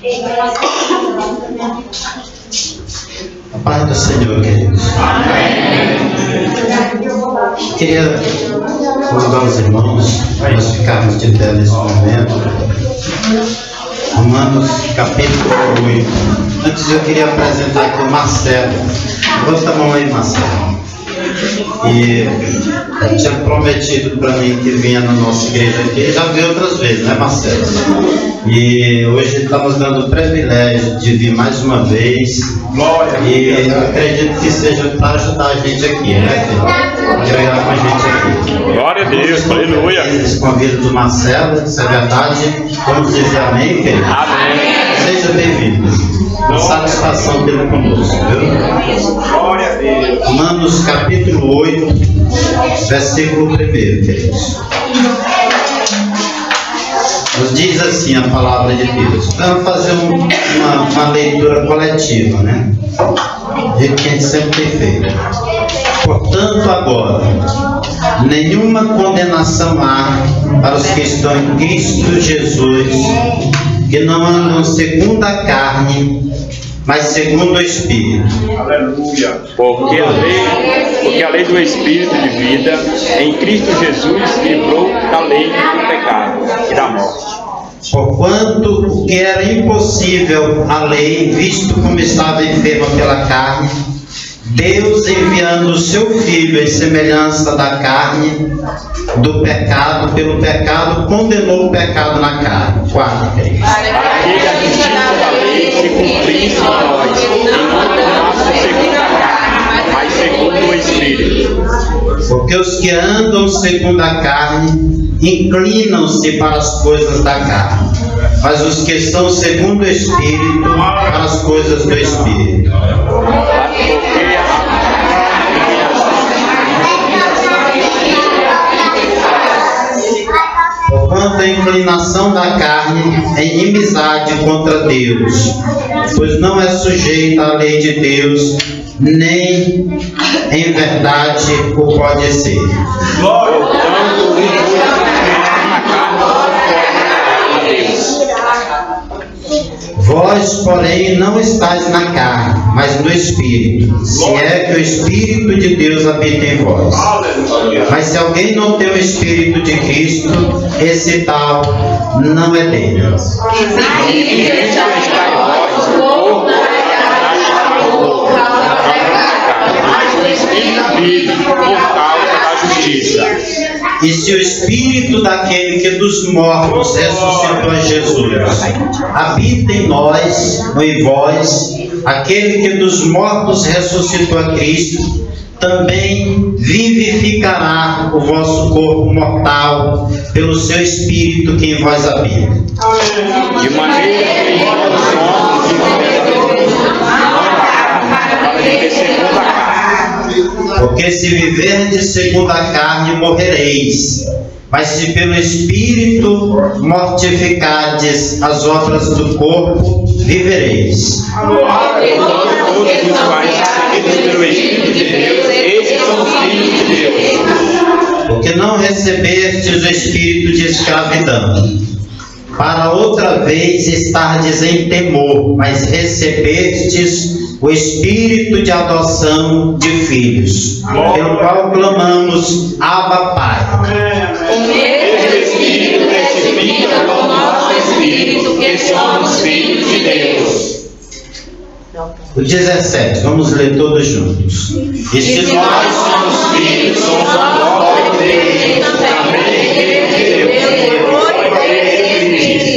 A paz do Senhor, queridos. Queria convidar os irmãos para nós ficarmos de pé nesse momento. Romanos capítulo 8. Antes eu queria apresentar aqui o Marcelo. Levanta a mão aí, Marcelo. E ele tinha prometido para mim que vinha na nossa igreja aqui. Ele já veio outras vezes, né, Marcelo? E hoje estamos dando o privilégio de vir mais uma vez. E eu acredito que seja para ajudar a gente aqui, né, filho? Agregar com a gente aqui. Glória a Deus, aleluia. Esse convite do Marcelo, isso é verdade. Vamos dizer amém, querido? Amém. Seja bem-vindo. Satisfação tê-lo conosco, viu? Glória a Deus. Romanos capítulo 8, versículo 1, queridos. Nos diz assim a palavra de Deus. Vamos fazer uma leitura coletiva, né? Do jeito que a gente sempre tem feito. Portanto, agora, nenhuma condenação há para os que estão em Cristo Jesus, que não andam segundo a carne, mas segundo o Espírito. Aleluia. Porque a lei do Espírito de vida em Cristo Jesus livrou da lei do pecado e da morte. Porquanto o que era impossível à lei, visto como estava enferma pela carne, Deus, enviando o seu Filho em semelhança da carne, do pecado, pelo pecado, condenou o pecado na carne. 4, queridos. Para que a justiça da lei se cumprisse em nós, e não tornasse segundo a carne, mas segundo o Espírito. Porque os que andam segundo a carne inclinam-se para as coisas da carne, mas os que estão segundo o Espírito, para as coisas do Espírito. Porquanto a inclinação da carne é inimizade contra Deus, pois não é sujeita à lei de Deus, nem em verdade o pode ser. Vós, porém, não estáis na carne, mas no Espírito, se é que o Espírito de Deus habita em vós. Mas se alguém não tem o Espírito de Cristo, esse tal não é dele. E se o Espírito daquele que dos mortos ressuscitou a Jesus habita em nós, ou em vós, aquele que dos mortos ressuscitou a Cristo, também vivificará o vosso corpo mortal pelo seu Espírito que em vós habita. De maneira que nós somos segundo a carne. Porque se viverdes segundo a carne, morrereis. Mas se pelo Espírito mortificardes as obras do corpo, vivereis. Todos os quais recebidos pelo Espírito de Deus, esses são os filhos de Deus. Porque não recebestes o espírito de escravidão, para outra vez estardes em temor, mas recebestes o Espírito de adoção de filhos, pelo qual clamamos, Abba, Pai. O mesmo Espírito testifica com o nosso Espírito que somos filhos de Deus. O 17, vamos ler todos juntos. E se nós somos filhos, somos a nova igreja, também a igreja de Deus,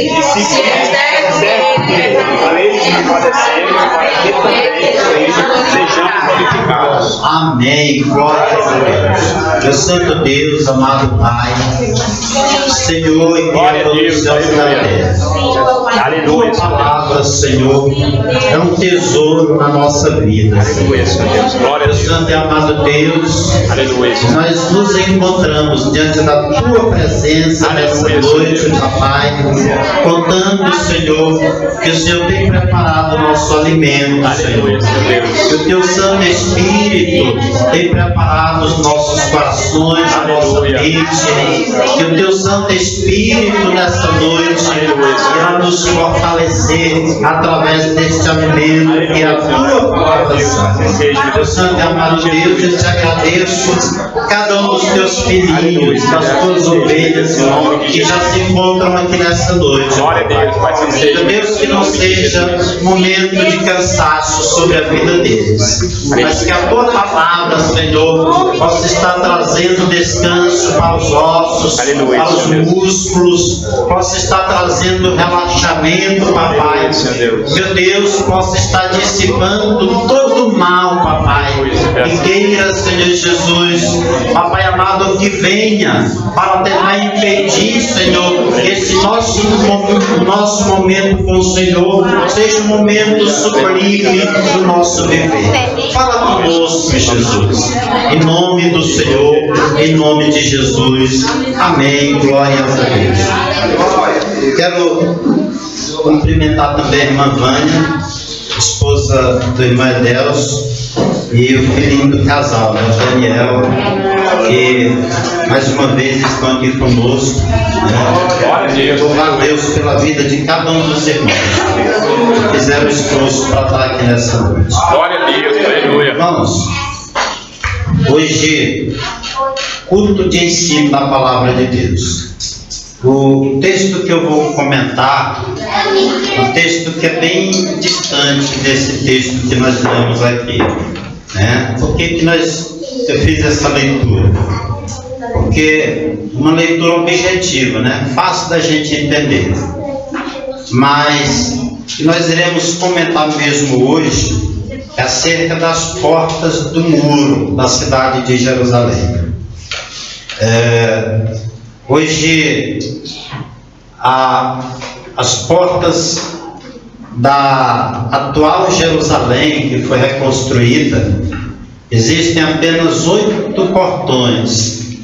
e se serve a lei está padecendo, para que também sejamos glorificados. Amém. Glória a Deus. Meu santo Deus, amado Pai, Senhor e Criador dos céus e da terra. Aleluia. Tua palavra, Senhor, é um tesouro na nossa vida. Aleluia, Deus. Glória a Deus. Santo e amado Deus, Aleluia. nós nos encontramos diante da Tua presença nessa noite, Papai, contando, Senhor, que o Senhor tem preparado o nosso alimento, Senhor. Que o Teu Santo Espírito tem preparado os nossos corações, a nossa mente, que o Teu Santo Espírito nessa noite irá nos fortalecer através deste alimento que é a Tua palavra santa. Meu Santo e amado Deus, eu te agradeço por cada um dos Teus filhinhos, das Tuas ovelhas, que já se encontram aqui nessa noite. Meu Deus, que não seja momento de cansaço sobre a vida deles, mas que a Tua palavra, Senhor, possa estar trazendo descanso para os ossos, para os músculos, possa estar trazendo relaxamento, papai. Meu Deus, possa estar dissipando todo o mal, papai. E queira, Senhor Jesus, papai amado, que venha para tentar impedir, Senhor, que esse nosso momento com o Senhor seja um momento sublime do nosso viver. Fala conosco, Jesus. Em nome do Senhor, em nome de Jesus. Amém. Glória a Deus. Quero cumprimentar também a irmã Vânia, esposa do irmão Edelso, e o filhinho do casal, né, Daniel, que mais uma vez estão aqui conosco. Louvar a Deus pela vida de cada um dos irmãos que fizeram esforço para estar aqui nessa noite. Glória a Deus, aleluia. Irmãos, hoje, culto de ensino da palavra de Deus. O texto que eu vou comentar, um texto que é bem distante desse texto que nós lemos aqui, né? Por que eu fiz essa leitura? Porque uma leitura objetiva, né? Fácil da gente entender, mas que nós iremos comentar mesmo hoje é acerca das portas do muro da cidade de Jerusalém. Hoje, as portas da atual Jerusalém, que foi reconstruída, existem apenas 8 portões.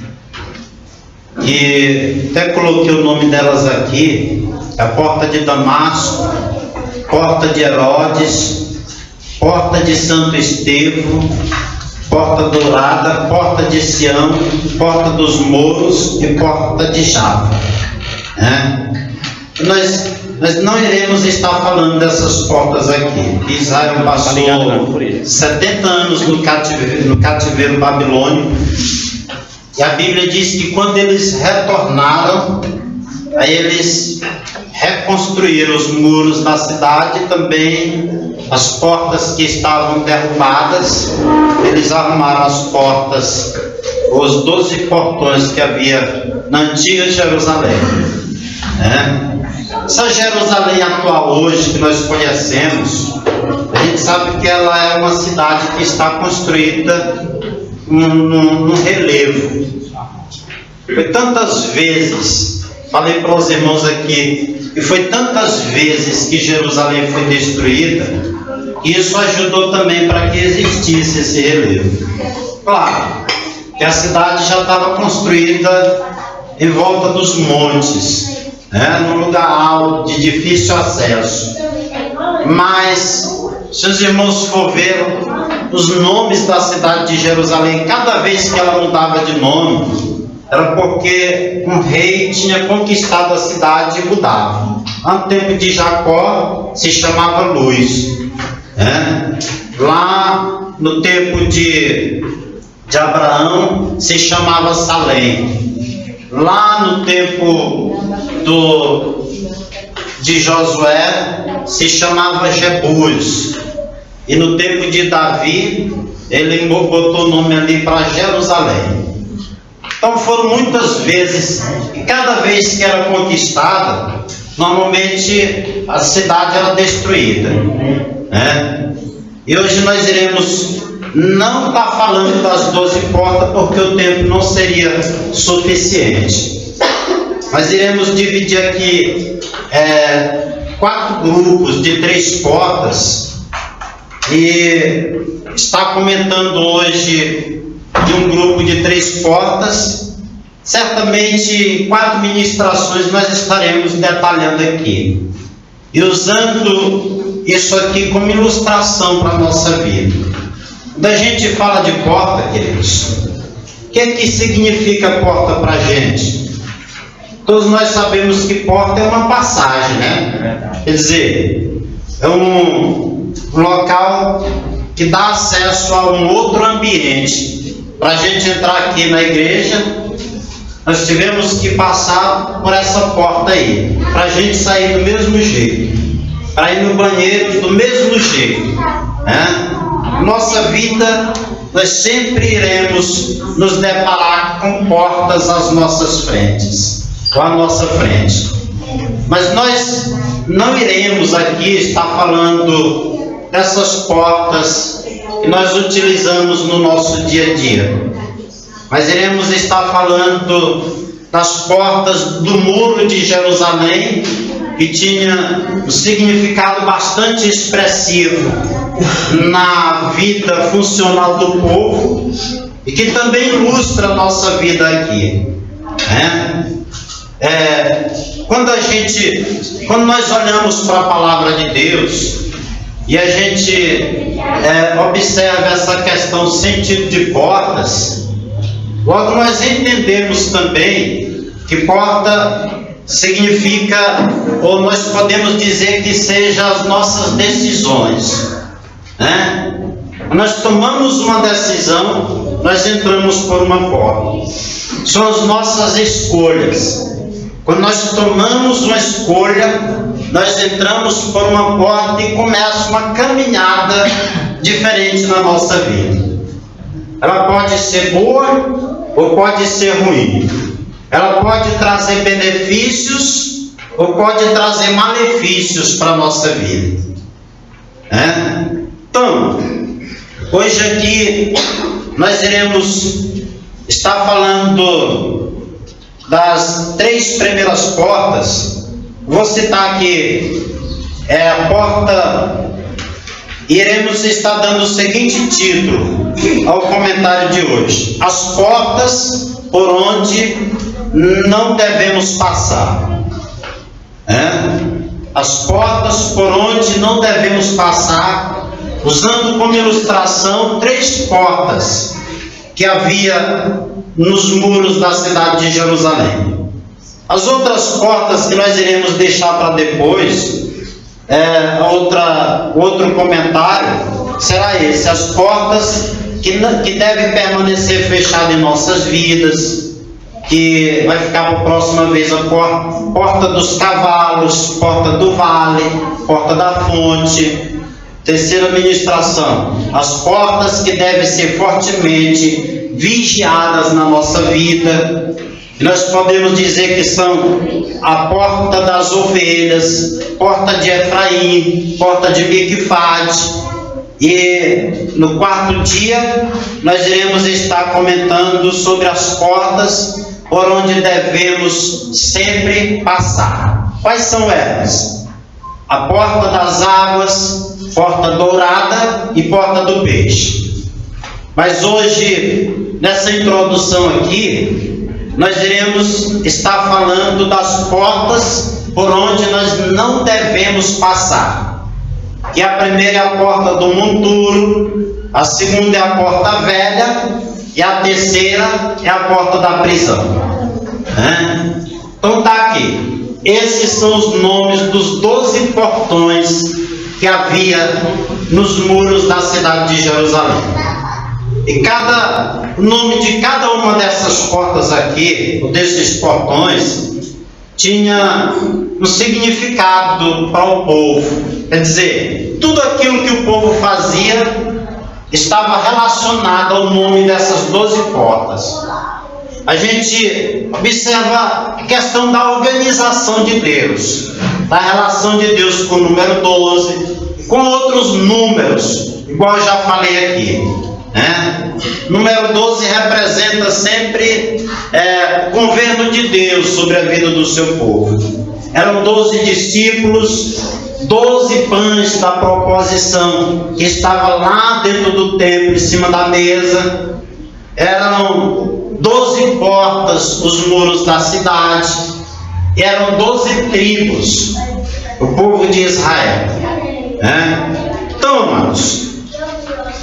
E até coloquei o nome delas aqui: a porta de Damasco, porta de Herodes, porta de Santo Estevão, porta dourada, porta de Sião, porta dos Mouros e porta de Java. Nós não iremos estar falando dessas portas aqui. Israel passou 70 anos no cativeiro babilônico, e a Bíblia diz que quando eles retornaram, aí eles reconstruíram os muros da cidade, também as portas que estavam derrubadas. Eles arrumaram as portas, os 12 portões que havia na antiga Jerusalém. Essa Jerusalém atual hoje que nós conhecemos, a gente sabe que ela é uma cidade que está construída num relevo. Foi tantas vezes, falei para os irmãos aqui, e foi tantas vezes que Jerusalém foi destruída, que isso ajudou também para que existisse esse relevo. Claro que a cidade já estava construída em volta dos montes, num lugar alto, de difícil acesso. Mas, se os irmãos for ver os nomes da cidade de Jerusalém, cada vez que ela mudava de nome, era porque um rei tinha conquistado a cidade e mudava. No tempo de Jacó se chamava Luz, lá no tempo de Abraão se chamava Salém, lá no tempo de Josué se chamava Jebus, e no tempo de Davi ele botou o nome ali para Jerusalém. Então foram muitas vezes, e cada vez que era conquistada, normalmente a cidade era destruída, E hoje nós iremos não estar falando das 12 portas, porque o tempo não seria suficiente. Nós iremos dividir aqui 4 grupos de 3 portas, e estar comentando hoje de um grupo de 3 portas. Certamente em 4 ministrações nós estaremos detalhando aqui, e usando isso aqui como ilustração para a nossa vida. Quando a gente fala de porta, queridos, o que significa porta para a gente? Todos nós sabemos que porta é uma passagem, né? Quer dizer, é um local que dá acesso a um outro ambiente. Para a gente entrar aqui na igreja, nós tivemos que passar por essa porta aí, para a gente sair do mesmo jeito, para ir no banheiro do mesmo jeito, né? Nossa vida, nós sempre iremos nos deparar com portas às nossas frentes, ou à nossa frente. Mas nós não iremos aqui estar falando dessas portas que nós utilizamos no nosso dia a dia. Mas iremos estar falando das portas do Muro de Jerusalém, que tinha um significado bastante expressivo na vida funcional do povo e que também ilustra a nossa vida aqui, né? Quando nós olhamos para a palavra de Deus e a gente observa essa questão sentido de portas, logo nós entendemos também que porta significa, ou nós podemos dizer que seja as nossas decisões, né? Nós tomamos uma decisão, nós entramos por uma porta. São as nossas escolhas. Quando nós tomamos uma escolha, nós entramos por uma porta e começa uma caminhada diferente na nossa vida. Ela pode ser boa ou pode ser ruim. Ela pode trazer benefícios ou pode trazer malefícios para a nossa vida, né? Então, hoje aqui nós iremos estar falando das 3 primeiras portas. Vou citar aqui a porta. Iremos estar dando o seguinte título ao comentário de hoje: as portas por onde não devemos passar. As portas por onde não devemos passar, usando como ilustração 3 portas que havia nos muros da cidade de Jerusalém. As outras portas que nós iremos deixar para depois, outro comentário será esse: as portas que devem permanecer fechadas em nossas vidas, que vai ficar para a próxima vez a porta dos cavalos, porta do vale, porta da fonte. Terceira ministração: as portas que devem ser fortemente vigiadas na nossa vida. Nós podemos dizer que são a porta das ovelhas, porta de Efraim, porta de Miquifade. E no 4º dia nós iremos estar comentando sobre as portas por onde devemos sempre passar. Quais são elas? A porta das águas, porta dourada e porta do peixe. Mas hoje, nessa introdução aqui, nós iremos estar falando das portas por onde nós não devemos passar. E a primeira é a porta do monturo, a segunda é a porta velha e a terceira é a porta da prisão. Então está aqui. Esses são os nomes dos 12 portões que havia nos muros da cidade de Jerusalém. E o nome de cada uma dessas portas aqui, ou desses portões, tinha um significado para o povo. Quer dizer, tudo aquilo que o povo fazia estava relacionado ao nome dessas 12 portas. A gente observa a questão da organização de Deus, da relação de Deus com o número 12, com outros números, igual eu já falei aqui. Número 12 representa sempre o governo de Deus sobre a vida do seu povo. Eram 12 discípulos, 12 pães da proposição que estava lá dentro do templo, em cima da mesa. Eram 12 portas, os muros da cidade. E eram 12 tribos, o povo de Israel. Então, amados,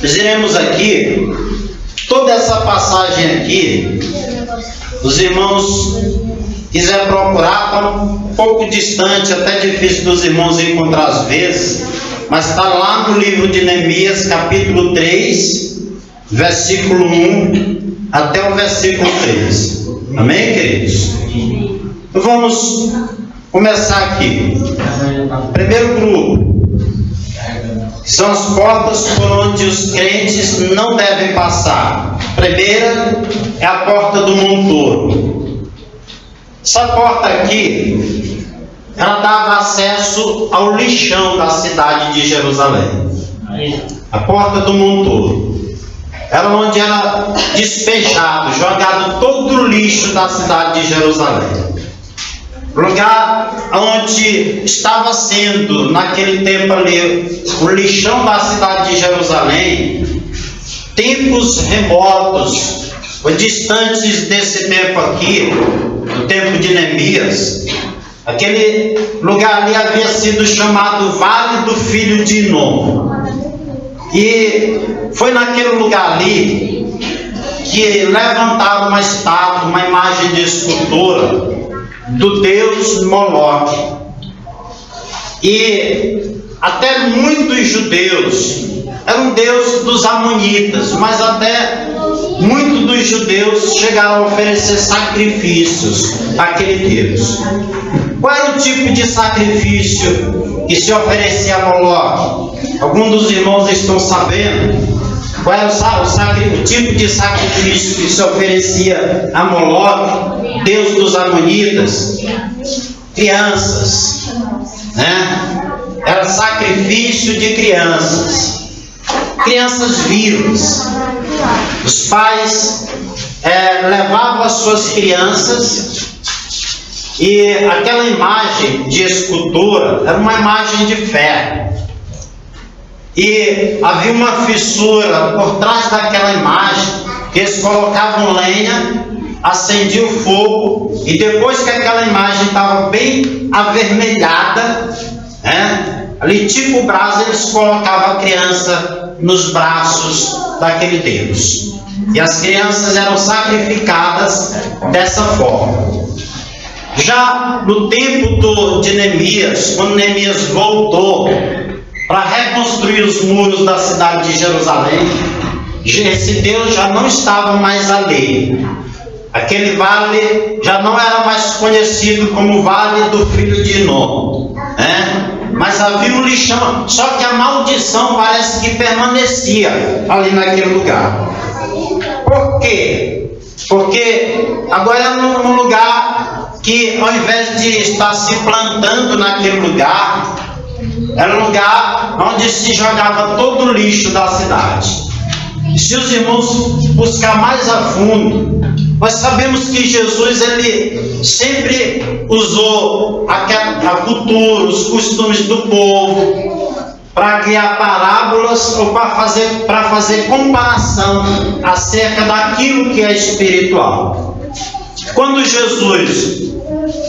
Nós iremos aqui, toda essa passagem aqui, os irmãos quiser procurar, está um pouco distante, até difícil dos irmãos encontrar às vezes, mas está lá no livro de Neemias, capítulo 3, versículo 1 até o versículo 3. Amém, queridos? Então vamos começar aqui. Primeiro grupo, que são as portas por onde os crentes não devem passar. A primeira é a porta do monturo. Essa porta aqui, ela dava acesso ao lixão da cidade de Jerusalém. A porta do monturo era onde era despejado, jogado todo o lixo da cidade de Jerusalém. Lugar onde estava sendo, naquele tempo ali, o lixão da cidade de Jerusalém. Tempos remotos, ou distantes desse tempo aqui, do tempo de Neemias, aquele lugar ali havia sido chamado Vale do Filho de Inom. E foi naquele lugar ali que levantaram uma estátua, uma imagem de escultura do deus Moloque. E até muitos judeus, era um deus dos amonitas, mas até muitos dos judeus chegaram a oferecer sacrifícios àquele deus. Qual era o tipo de sacrifício que se oferecia a Moloque? Alguns dos irmãos estão sabendo? Qual era o tipo de sacrifício que se oferecia a Moloque, deus dos amonitas? Crianças, né? Era sacrifício de crianças, crianças vivas. Os pais levavam as suas crianças, e aquela imagem de escultura era uma imagem de ferro. E havia uma fissura por trás daquela imagem, que eles colocavam lenha, acendiam o fogo, e depois que aquela imagem estava bem avermelhada, ali tipo brasa, eles colocavam a criança nos braços daquele Deus. E as crianças eram sacrificadas dessa forma. Já no tempo de Neemias, quando Neemias voltou para reconstruir os muros da cidade de Jerusalém, esse Deus já não estava mais ali. Aquele vale já não era mais conhecido como Vale do Filho de Inom, mas havia um lixão, só que a maldição parece que permanecia ali naquele lugar. Por quê? Porque agora era num lugar que, ao invés de estar se plantando naquele lugar, era um lugar onde se jogava todo o lixo da cidade. E se os irmãos buscar mais a fundo, nós sabemos que Jesus, ele sempre usou a cultura, os costumes do povo, para criar parábolas ou para fazer comparação acerca daquilo que é espiritual. Quando Jesus,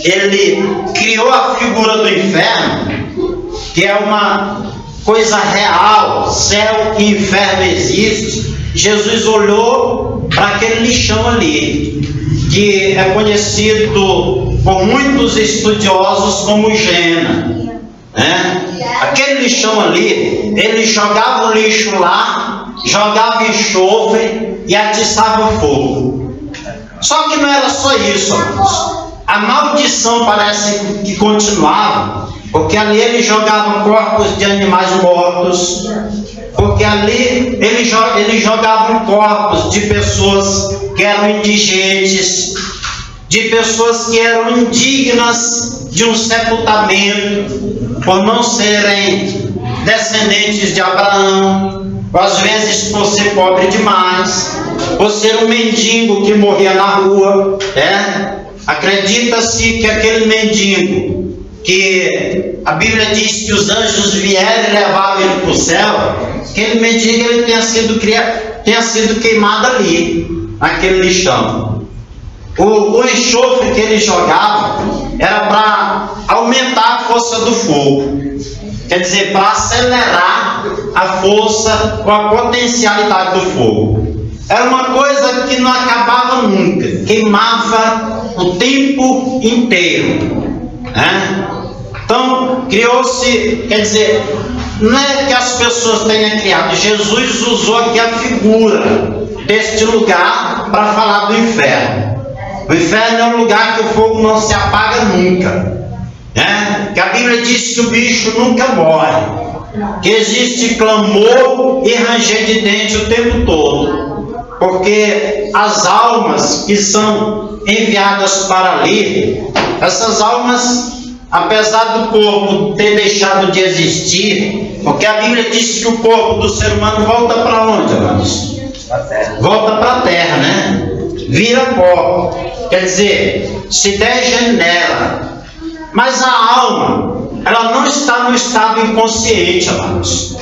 ele criou a figura do inferno, que é uma coisa real, céu e inferno existe, Jesus olhou para aquele lixão ali, que é conhecido por muitos estudiosos como Gena, Aquele lixão ali, ele jogava o lixo lá, jogava enxofre e atiçava fogo. Só que não era só isso, amados. A maldição parece que continuava, porque ali ele jogava corpos de animais mortos, porque ali ele jogava corpos de pessoas que eram indigentes, de pessoas que eram indignas de um sepultamento, por não serem descendentes de Abraão, ou às vezes por ser pobre demais, por ser um mendigo que morria na rua. Acredita-se que aquele mendigo, que a Bíblia diz que os anjos vieram e levaram ele para o céu, aquele mendigo ele tenha sido queimado ali, naquele lixão. O enxofre que ele jogava era para aumentar a força do fogo, quer dizer, para acelerar a a força ou a potencialidade do fogo. Era uma coisa que não acabava nunca, queimava o tempo inteiro, né? Então, criou-se, quer dizer, não é que as pessoas tenham criado, Jesus usou aqui a figura deste lugar para falar do inferno. O inferno é um lugar que o fogo não se apaga nunca, né? Que a Bíblia diz que o bicho nunca morre, que existe clamor e ranger de dente o tempo todo, porque as almas que são enviadas para ali, essas almas, apesar do corpo ter deixado de existir, porque a Bíblia diz que o corpo do ser humano volta para onde, amados? Volta para a terra, né? Vira pó, quer dizer, se degenera. Mas a alma, ela não está no estado inconsciente, amados.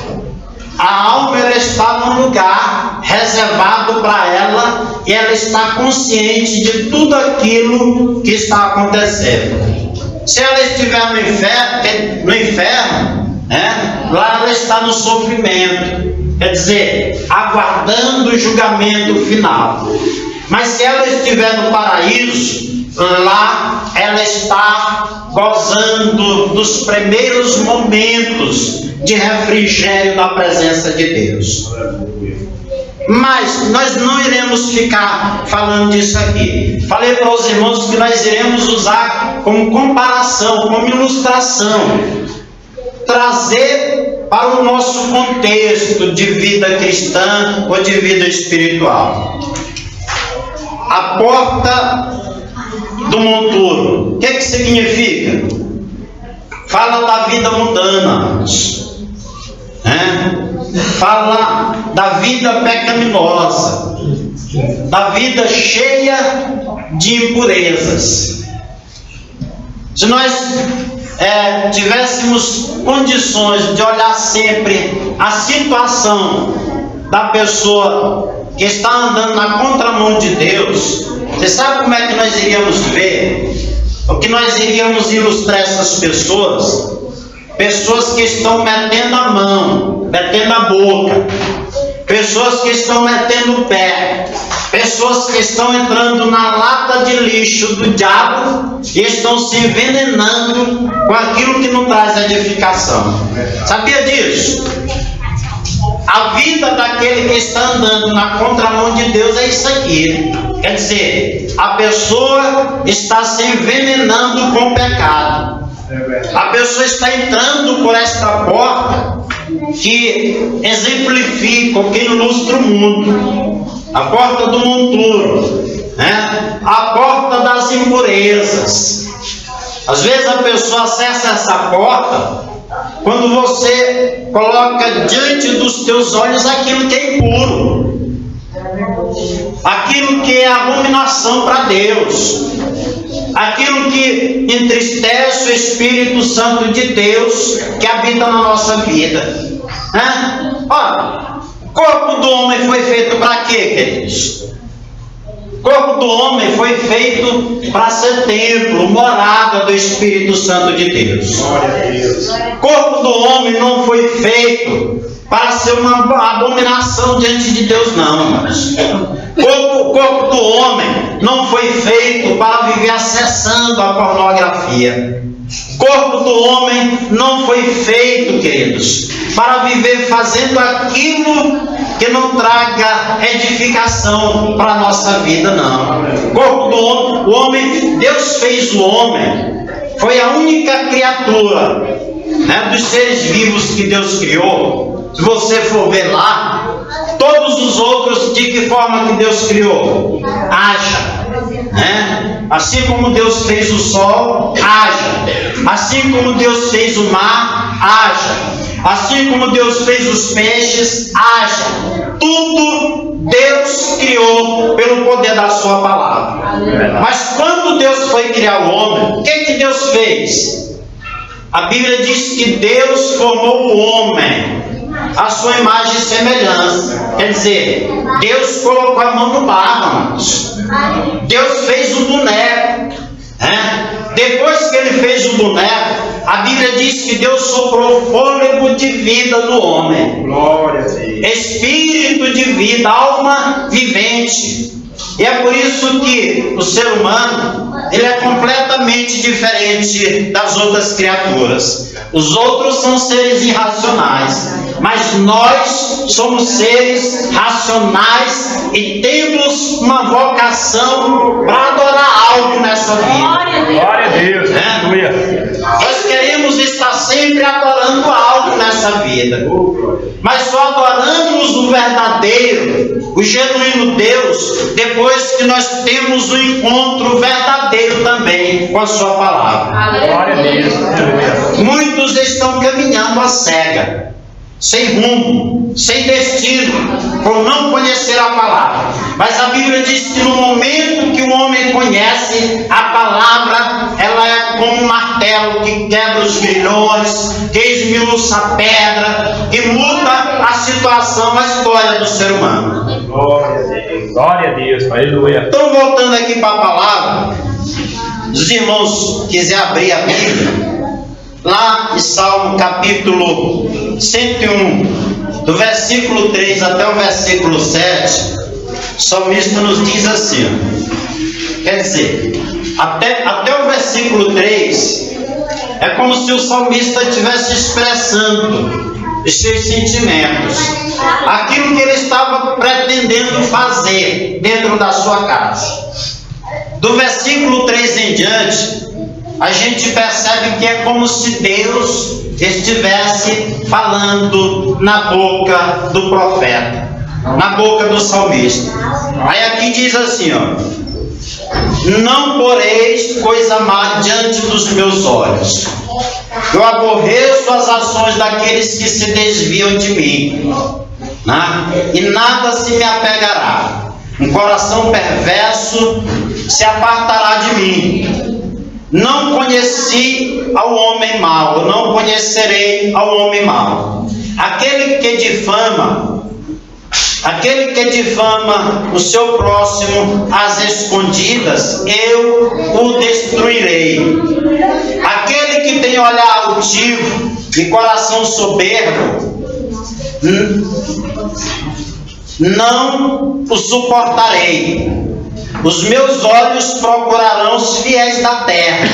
A alma, ela está num lugar reservado para ela e ela está consciente de tudo aquilo que está acontecendo. Se ela estiver no inferno, né, lá ela está no sofrimento, quer dizer, aguardando o julgamento final. Mas se ela estiver no paraíso, lá ela está gozando dos primeiros momentos de refrigério na presença de Deus. Mas nós não iremos ficar falando disso aqui. Falei para os irmãos que nós iremos usar como comparação, como ilustração, trazer para o nosso contexto de vida cristã ou de vida espiritual. A porta do monturo, o que significa? Fala da vida mundana, né? Fala da vida pecaminosa, da vida cheia de impurezas. Se nós tivéssemos condições de olhar sempre a situação da pessoa que está andando na contramão de Deus, você sabe como é que nós iríamos ver? O que nós iríamos ilustrar essas pessoas? Pessoas que estão metendo a mão, metendo a boca, pessoas que estão metendo o pé, pessoas que estão entrando na lata de lixo do diabo e estão se envenenando com aquilo que não traz edificação. Sabia disso? A vida daquele que está andando na contramão de Deus é isso aqui. Quer dizer, a pessoa está se envenenando com o pecado. A pessoa está entrando por esta porta que exemplifica, que ilustra o mundo. A porta do monturo, né? A porta das impurezas. Às vezes a pessoa acessa essa porta quando você coloca diante dos teus olhos aquilo que é impuro, aquilo que é abominação para Deus, aquilo que entristece o Espírito Santo de Deus que habita na nossa vida, né? Olha, o corpo do homem foi feito para quê, queridos? O corpo do homem foi feito para ser templo, morada do Espírito Santo de Deus. O corpo do homem não foi feito para ser uma abominação diante de Deus, não, irmãos. O corpo do homem não foi feito para viver acessando a pornografia. O corpo do homem não foi feito, queridos, para viver fazendo aquilo que não traga edificação para a nossa vida, não. O corpo do homem, o homem, Deus fez o homem, foi a única criatura, né, dos seres vivos que Deus criou. Se você for ver lá, todos os outros, de que forma que Deus criou? Haja, né? Assim como Deus fez o sol, haja. Assim como Deus fez o mar, haja. Assim como Deus fez os peixes, haja. Tudo Deus criou pelo poder da sua palavra. Mas quando Deus foi criar o homem, o que Deus fez? A Bíblia diz que Deus formou o homem a sua imagem e semelhança. Quer dizer, Deus colocou a mão no barro, irmãos. Deus fez o boneco, né? Depois que ele fez o boneco, A Bíblia diz que Deus soprou fôlego de vida no homem. Glória a Deus. Espírito de vida, alma vivente. E é por isso que o ser humano, ele é completamente diferente das outras criaturas. Os outros são seres irracionais, mas nós somos seres racionais e temos uma vocação para adorar algo nessa vida. Glória a Deus. Aleluia. Nós queremos estar sempre adorando algo nessa vida, mas só adoramos o verdadeiro, o genuíno Deus, depois que nós temos o encontro verdadeiro também com a sua palavra. Glória a Deus. Aleluia. Muitos estão caminhando à cega, sem rumo, sem destino, por não conhecer a palavra. Mas a Bíblia diz que no momento que o homem conhece a palavra, ela é como um martelo que quebra os grilhões, que esmiuça a pedra e muda a situação, a história do ser humano. Glória a Deus. Glória a Deus. Aleluia. Então, voltando aqui para a palavra, os irmãos quiserem abrir a Bíblia, lá em Salmo capítulo 101, do versículo 3 até o versículo 7, o salmista nos diz assim, quer dizer, até o versículo 3, é como se o salmista estivesse expressando os seus sentimentos, aquilo que ele estava pretendendo fazer dentro da sua casa. Do versículo 3 em diante, a gente percebe que é como se Deus estivesse falando na boca do profeta, na boca do salmista. Aí aqui diz assim, ó: não poreis coisa má diante dos meus olhos. Eu aborreço as ações daqueles que se desviam de mim, né? E nada se me apegará. Um coração perverso se apartará de mim. Não conheci ao homem mau, eu não conhecerei ao homem mau. Aquele que difama o seu próximo às escondidas, eu o destruirei. Aquele que tem olhar altivo e coração soberbo, não o suportarei. Os meus olhos procurarão os fiéis da terra,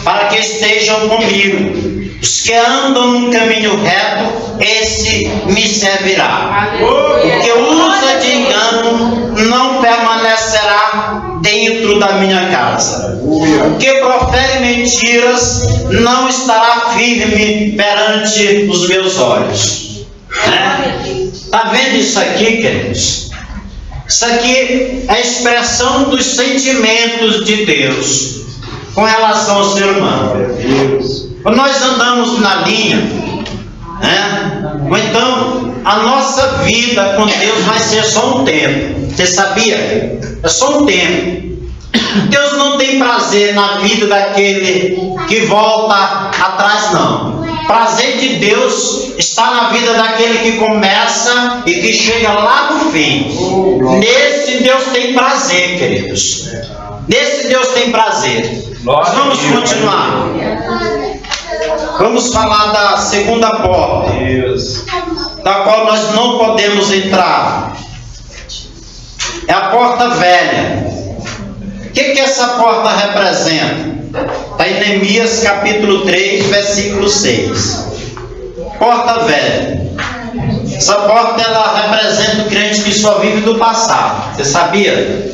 para que estejam comigo. Os que andam num caminho reto, esse me servirá. O que usa de engano não permanecerá dentro da minha casa. O que profere mentiras não estará firme perante os meus olhos. Está vendo isso aqui, queridos? Isso aqui é a expressão dos sentimentos de Deus com relação ao ser humano. Quando nós andamos na linha, ou então a nossa vida com Deus vai ser só um tempo. Você sabia? É só um tempo. Deus não tem prazer na vida daquele que volta atrás, não. O prazer de Deus está na vida daquele que começa e que chega lá no fim. Nesse Deus tem prazer, queridos. Nesse Deus tem prazer. Nós vamos continuar. Vamos falar da segunda porta, da qual nós não podemos entrar. É a porta velha. O que essa porta representa? Está em Neemias capítulo 3, versículo 6. Porta velha. Essa porta, ela representa o crente que só vive do passado. Você sabia?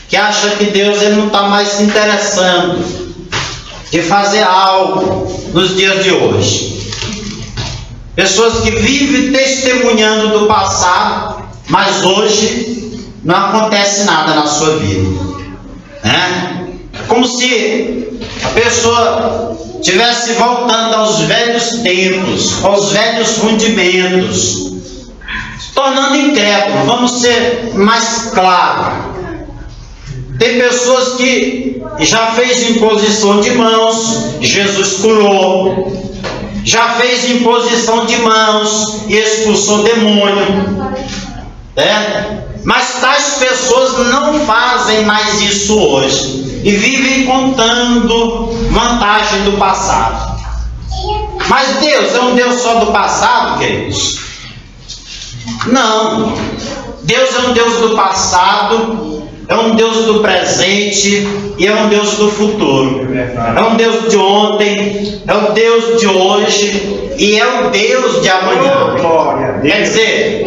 Que acha que Deus ele não está mais se interessando de fazer algo nos dias de hoje. Pessoas que vivem testemunhando do passado, mas hoje não acontece nada na sua vida. É como se a pessoa estivesse voltando aos velhos tempos, aos velhos rudimentos, tornando incrédulo. Vamos ser mais claros. Tem pessoas que já fez imposição de mãos, Jesus curou. Já fez imposição de mãos e expulsou demônio. Mas tais pessoas não fazem mais isso hoje. e vivem contando vantagem do passado. Mas Deus é um Deus só do passado, queridos? Não. Deus é um Deus do passado, é um Deus do presente e é um Deus do futuro. É um Deus de ontem, é o Deus de hoje e é o Deus de amanhã. Quer dizer,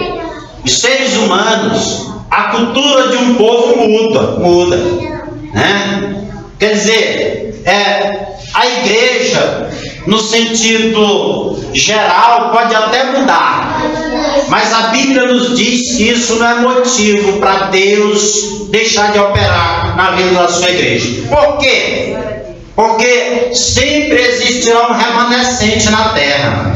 os seres humanos, a cultura de um povo muda, né? Quer dizer, a igreja, no sentido geral, pode até mudar, mas a Bíblia nos diz que isso não é motivo para Deus deixar de operar na vida da sua igreja. Por quê? Porque sempre existirá um remanescente na terra.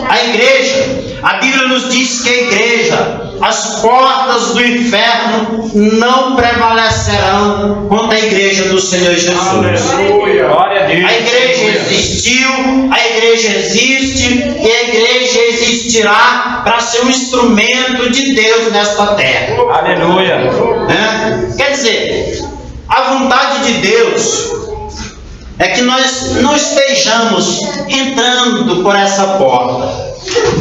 A igreja, a Bíblia nos diz que a igreja, as portas do inferno não prevalecerão contra a igreja do Senhor Jesus. A igreja existiu, a igreja existe e a igreja existirá para ser um instrumento de Deus nesta terra. Aleluia. Quer dizer, a vontade de Deus é que nós não estejamos entrando por essa porta,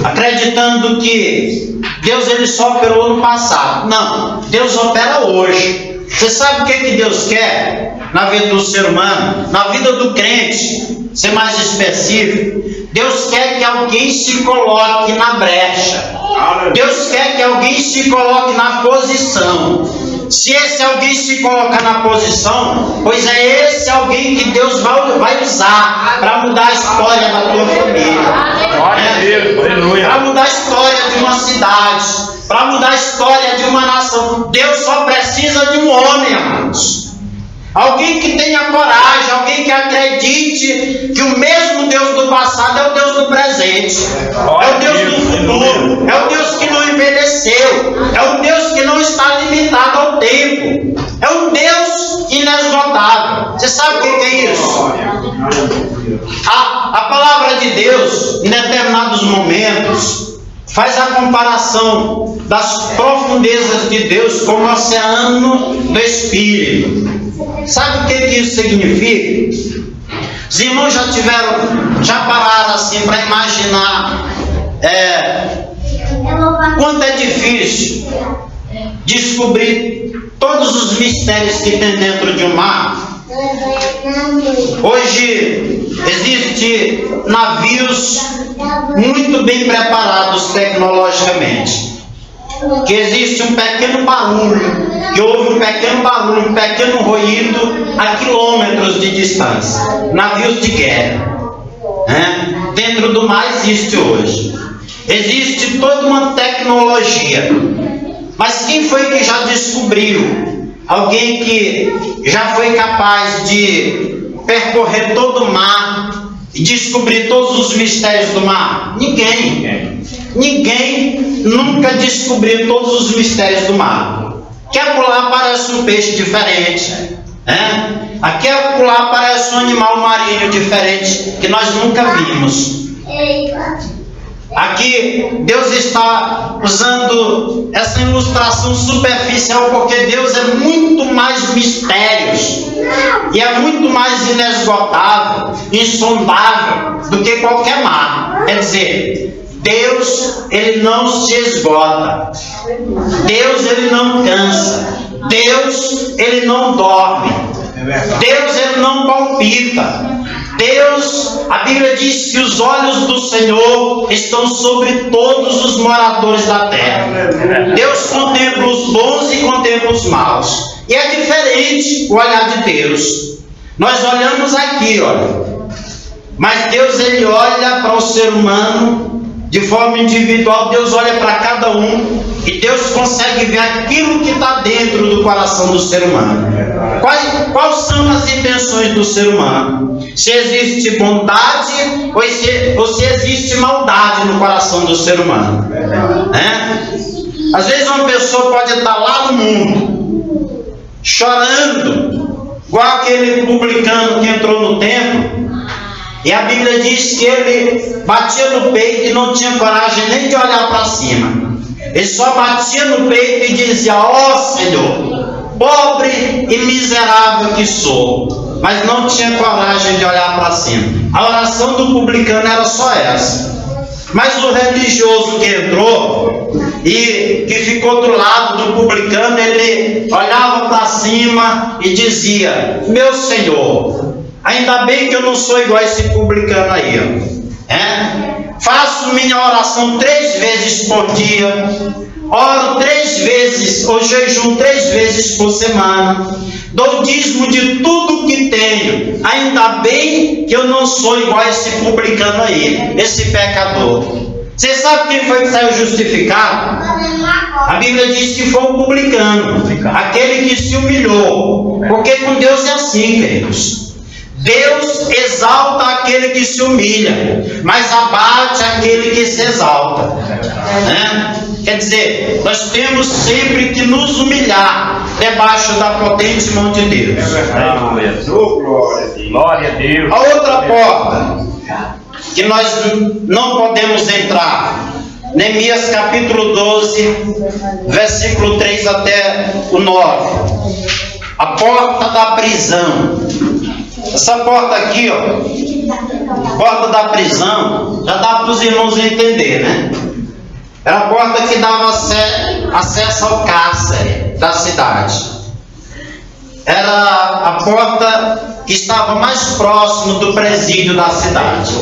acreditando que Deus ele só operou no passado. Não, Deus opera hoje. Você sabe o que Deus quer na vida do ser humano, na vida do crente? Ser mais específico, Deus quer que alguém se coloque na brecha. Deus quer que alguém se coloque na posição. Se esse alguém se colocar na posição, pois é esse alguém que Deus vai usar para mudar a história da tua família, para mudar a história de uma cidade, para mudar a história de uma nação. Deus só precisa de um homem, amados. Alguém que tenha coragem, alguém que acredite que o mesmo Deus do passado é o Deus do presente, é o Deus do futuro, é o Deus que não envelheceu, é o Deus que não está limitado ao tempo, é um Deus inesgotável. Você sabe o que é isso? A palavra de Deus, em determinados momentos, faz a comparação das profundezas de Deus com o oceano do Espírito. Sabe o que isso significa? Os irmãos já pararam assim para imaginar quanto é difícil descobrir todos os mistérios que tem dentro de um mar. Hoje existem navios muito bem preparados tecnologicamente, que existe um pequeno barulho, que houve um pequeno ruído a quilômetros de distância. Navios de guerra, dentro do mar existe hoje. Existe toda uma tecnologia. Mas quem foi que já descobriu? Alguém que já foi capaz de percorrer todo o mar e descobrir todos os mistérios do mar? Ninguém nunca descobriu todos os mistérios do mar. Aqui acolá aparece um peixe diferente, aqui acolá aparece um animal marinho diferente que nós nunca vimos. Aqui Deus está usando essa ilustração superficial porque Deus é muito mais mistérios e é muito mais inesgotável, insondável do que qualquer mar. Quer dizer, Deus ele não se esgota, Deus ele não cansa, Deus ele não dorme, Deus ele não palpita. Deus, a Bíblia diz que os olhos do Senhor estão sobre todos os moradores da terra. Deus contempla os bons e contempla os maus. E é diferente o olhar de Deus. Nós olhamos aqui, olha. Mas Deus ele olha para o ser humano de forma individual. Deus olha para cada um e Deus consegue ver aquilo que está dentro do coração do ser humano. Quais são as intenções do ser humano? Se existe bondade ou se existe maldade no coração do ser humano, Às vezes uma pessoa pode estar lá no mundo chorando, igual aquele publicano que entrou no templo, e a Bíblia diz que ele batia no peito e não tinha coragem nem de olhar para cima. Ele só batia no peito e dizia: ó Senhor, pobre e miserável que sou, mas não tinha coragem de olhar para cima. A oração do publicano era só essa. Mas o religioso que entrou e que ficou do lado do publicano, ele olhava para cima e dizia: meu Senhor, ainda bem que eu não sou igual a esse publicano aí, faço minha oração 3 vezes por dia, oro 3 vezes, ou jejum 3 vezes por semana, dou dízimo de tudo que tenho, ainda bem que eu não sou igual a esse publicano aí, esse pecador. Você sabe quem foi que saiu justificado? A Bíblia diz que foi o publicano, aquele que se humilhou, porque com Deus é assim, queridos. Deus exalta aquele que se humilha, mas abate aquele que se exalta, Quer dizer, nós temos sempre que nos humilhar debaixo da potente mão de Deus. Glória a Deus. A outra porta que nós não podemos entrar, Neemias capítulo 12, versículo 3 até o 9, a porta da prisão. Essa porta aqui, porta da prisão, já dá para os irmãos entender, né? Era a porta que dava acesso ao cárcere da cidade. Era a porta que estava mais próximo do presídio da cidade.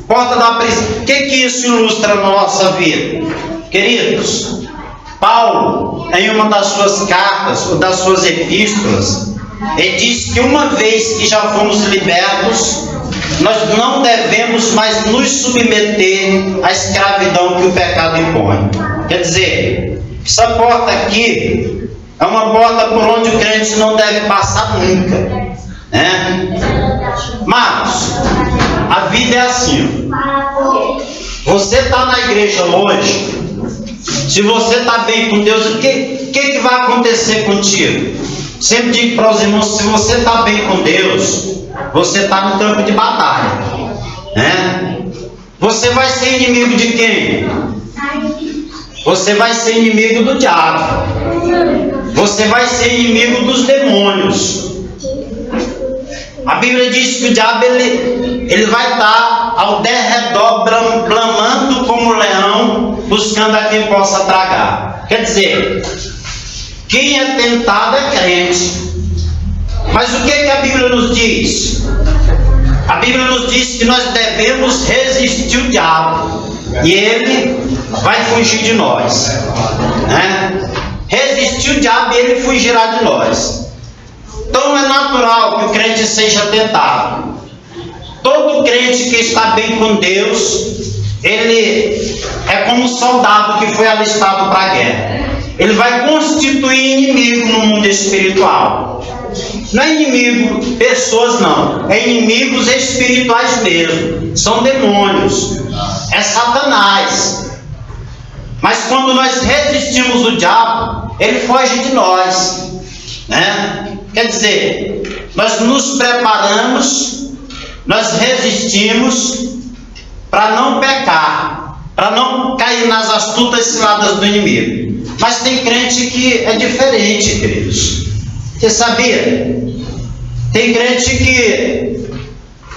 Porta da prisão. O que isso ilustra na nossa vida? Queridos, Paulo, em uma das suas cartas, ou das suas epístolas, ele diz que uma vez que já fomos libertos, nós não devemos mais nos submeter à escravidão que o pecado impõe. Quer dizer, essa porta aqui é uma porta por onde o crente não deve passar nunca, Mas a vida é assim. Você está na igreja hoje, se você está bem com Deus, o que vai acontecer contigo? Sempre digo para os irmãos: se você está bem com Deus, você está no campo de batalha, Você vai ser inimigo de quem? Você vai ser inimigo do diabo. Você vai ser inimigo dos demônios. A Bíblia diz que o diabo ele vai estar ao derredor bramando como leão, buscando a quem possa tragar. Quer dizer, quem é tentado é crente. Mas o que a Bíblia nos diz? A Bíblia nos diz que nós devemos resistir o diabo e ele vai fugir de nós, Resistir o diabo e ele fugirá de nós. Então é natural que o crente seja tentado. Todo crente que está bem com Deus, ele é como um soldado que foi alistado para a guerra. Ele vai constituir inimigo no mundo espiritual. Não é inimigo pessoas, não. É inimigos espirituais mesmo. São demônios. É Satanás. Mas quando nós resistimos o diabo, ele foge de nós, Quer dizer, nós nos preparamos, nós resistimos para não pecar, para não cair nas astutas ciladas do inimigo. Mas tem crente que é diferente, queridos. Você sabia? Tem crente que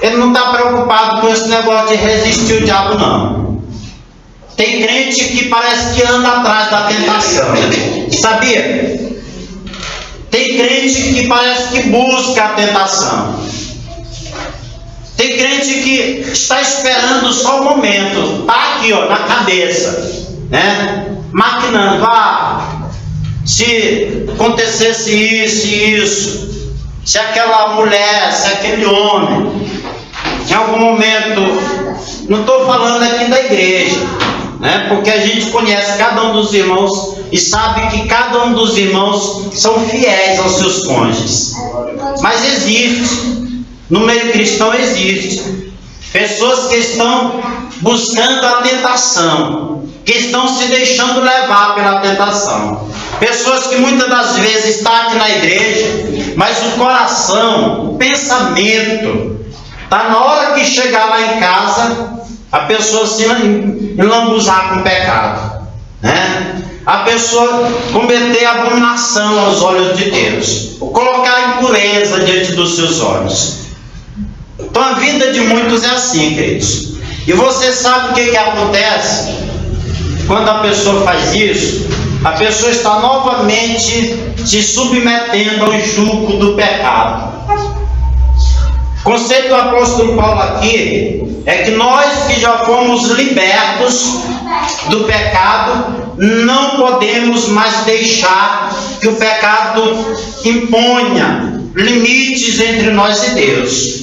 ele não está preocupado com esse negócio de resistir o diabo, não. Tem crente que parece que anda atrás da tentação. Sabia? Tem crente que parece que busca a tentação. Tem crente que está esperando só o momento. Está aqui, na cabeça, maquinando. Se acontecesse isso e isso, se aquela mulher, se aquele homem, em algum momento, não estou falando aqui da igreja, porque a gente conhece cada um dos irmãos e sabe que cada um dos irmãos são fiéis aos seus cônjuges. Mas existe, no meio cristão existe, pessoas que estão buscando a tentação, que estão se deixando levar pela tentação. Pessoas que muitas das vezes estão aqui na igreja, mas o coração, o pensamento, está na hora que chegar lá em casa, a pessoa se enlambuzar com o pecado, a pessoa cometer abominação aos olhos de Deus, ou colocar impureza diante dos seus olhos. Então a vida de muitos é assim, queridos. E você sabe o que acontece quando a pessoa faz isso? A pessoa está novamente se submetendo ao jugo do pecado. O conceito do apóstolo Paulo aqui é que nós que já fomos libertos do pecado, não podemos mais deixar que o pecado imponha limites entre nós e Deus.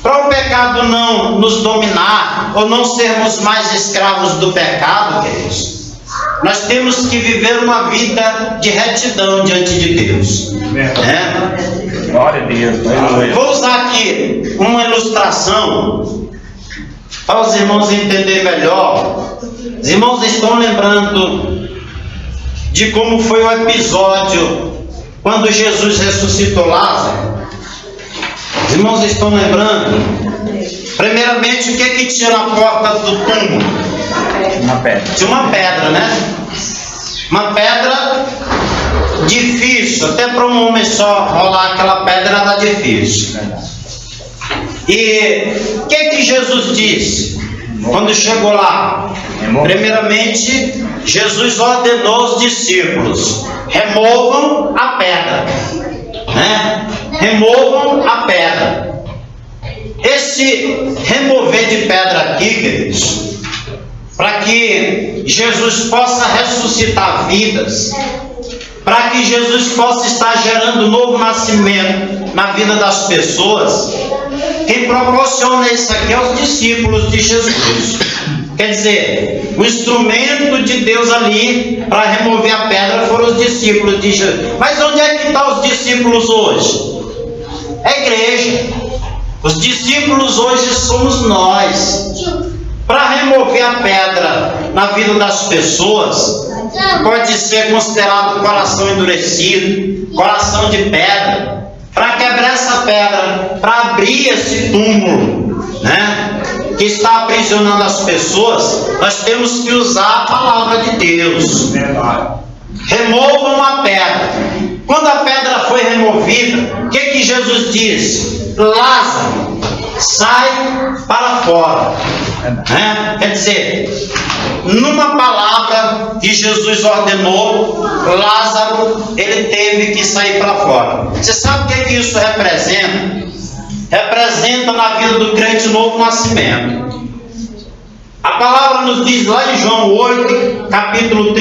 Para o pecado não nos dominar, ou não sermos mais escravos do pecado, queridos, nós temos que viver uma vida de retidão diante de Deus. Glória a Deus. Vou usar aqui uma ilustração para os irmãos entenderem melhor. Os irmãos estão lembrando de como foi o episódio quando Jesus ressuscitou Lázaro? Os irmãos estão lembrando? Primeiramente, o que tinha na porta do túmulo? Uma pedra. Tinha uma pedra, né? Uma pedra difícil, até para um homem só rolar aquela pedra era difícil. E o que Jesus disse quando chegou lá? Primeiramente, Jesus ordenou aos discípulos: removam a pedra, né? Removam a pedra. Esse remover de pedra aqui, queridos, para que Jesus possa ressuscitar vidas, para que Jesus possa estar gerando novo nascimento na vida das pessoas, quem proporciona isso aqui é os discípulos de Jesus. Quer dizer, o instrumento de Deus ali para remover a pedra foram os discípulos de Jesus. Mas onde é que estão os discípulos hoje? É a igreja. Os discípulos hoje somos nós. Para remover a pedra na vida das pessoas, pode ser considerado coração endurecido, coração de pedra. Para quebrar essa pedra, para abrir esse túmulo, né, que está aprisionando as pessoas, nós temos que usar a palavra de Deus. Removam a pedra. Quando a pedra foi removida, o que Jesus disse? Lázaro, sai para fora. Quer dizer, numa palavra que Jesus ordenou, Lázaro, ele teve que sair para fora. Você sabe o que isso representa? Representa na vida do crente novo nascimento. A palavra nos diz lá em João 8, capítulo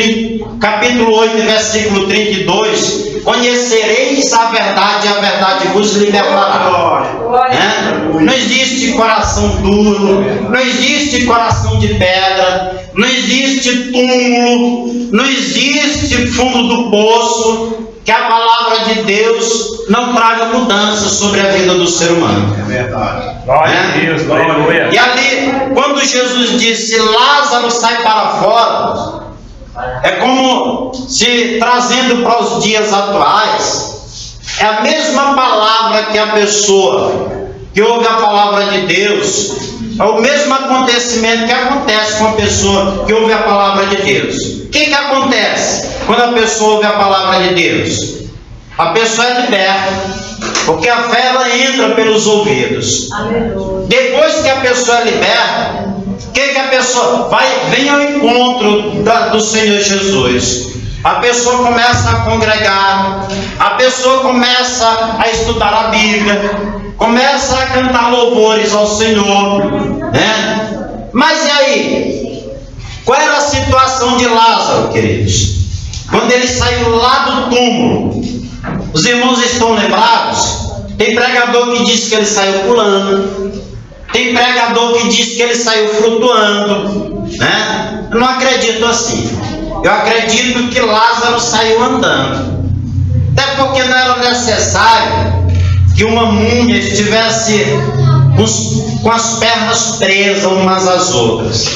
8, versículo 32: conhecereis a verdade e a verdade vos libertará. Não existe coração duro, não existe coração de pedra, não existe túmulo, não existe fundo do poço, que a palavra de Deus não traga mudança sobre a vida do ser humano. É verdade. Glória a Deus, glória. E ali, quando Jesus disse Lázaro sai para fora, é como se trazendo para os dias atuais, é a mesma palavra que a pessoa que ouve a palavra de Deus, é o mesmo acontecimento que acontece com a pessoa que ouve a palavra de Deus. O que acontece quando a pessoa ouve a palavra de Deus? A pessoa é liberta, porque a fé ela entra pelos ouvidos. Aleluia. Depois que a pessoa é liberta, o que a pessoa vem ao encontro do Senhor Jesus? A pessoa começa a congregar, a pessoa começa a estudar a Bíblia, começa a cantar louvores ao Senhor, né? Mas e aí? Qual era a situação de Lázaro, queridos? Quando ele saiu lá do túmulo, os irmãos estão lembrados? Tem pregador que diz que ele saiu pulando, tem pregador que diz que ele saiu flutuando, né? Eu não acredito assim. Eu acredito que Lázaro saiu andando. Até porque não era necessário que uma múmia estivesse com as pernas presas umas às outras.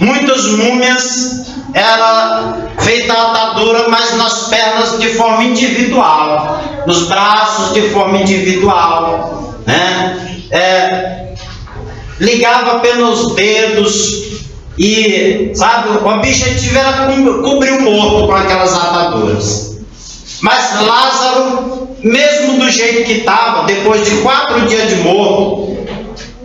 Muitas múmias era feita a atadura, mas nas pernas de forma individual, nos braços de forma individual, né? Ligava apenas os dedos E, sabe, o objetivo era cobrir o morto com aquelas ataduras. Mas Lázaro, mesmo do jeito que estava, depois de 4 dias de morto,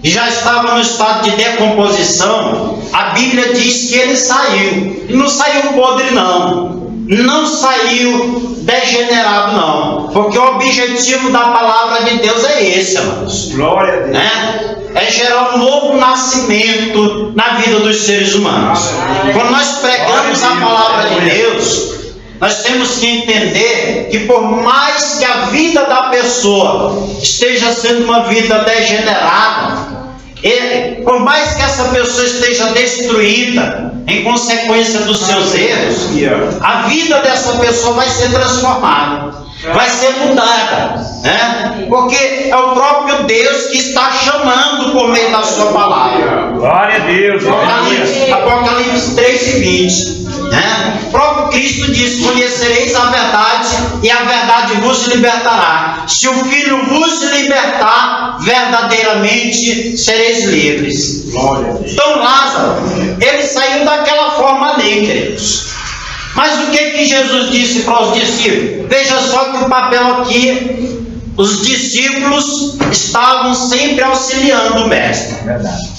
e já estava no estado de decomposição, a Bíblia diz que ele saiu. E não saiu podre, não. Não saiu degenerado, não. Porque o objetivo da palavra de Deus é esse, amados. Glória a Deus. Né? É gerar um novo nascimento na vida dos seres humanos. Quando nós pregamos a palavra de Deus, nós temos que entender que por mais que a vida da pessoa esteja sendo uma vida degenerada, por mais que essa pessoa esteja destruída em consequência dos seus erros, a vida dessa pessoa vai ser transformada, vai ser mudada, né? Porque é o próprio Deus que está chamando por meio da sua palavra. Glória a Deus. Apocalipse 3:20. Né? O próprio Cristo diz: conhecereis a verdade e a verdade vos libertará. Se o Filho vos libertar, verdadeiramente sereis livres. Glória a Deus. Então Lázaro, ele saiu daquela forma ali, queridos. Mas o que Jesus disse para os discípulos? Veja só que o papel aqui, os discípulos estavam sempre auxiliando o mestre. Verdade.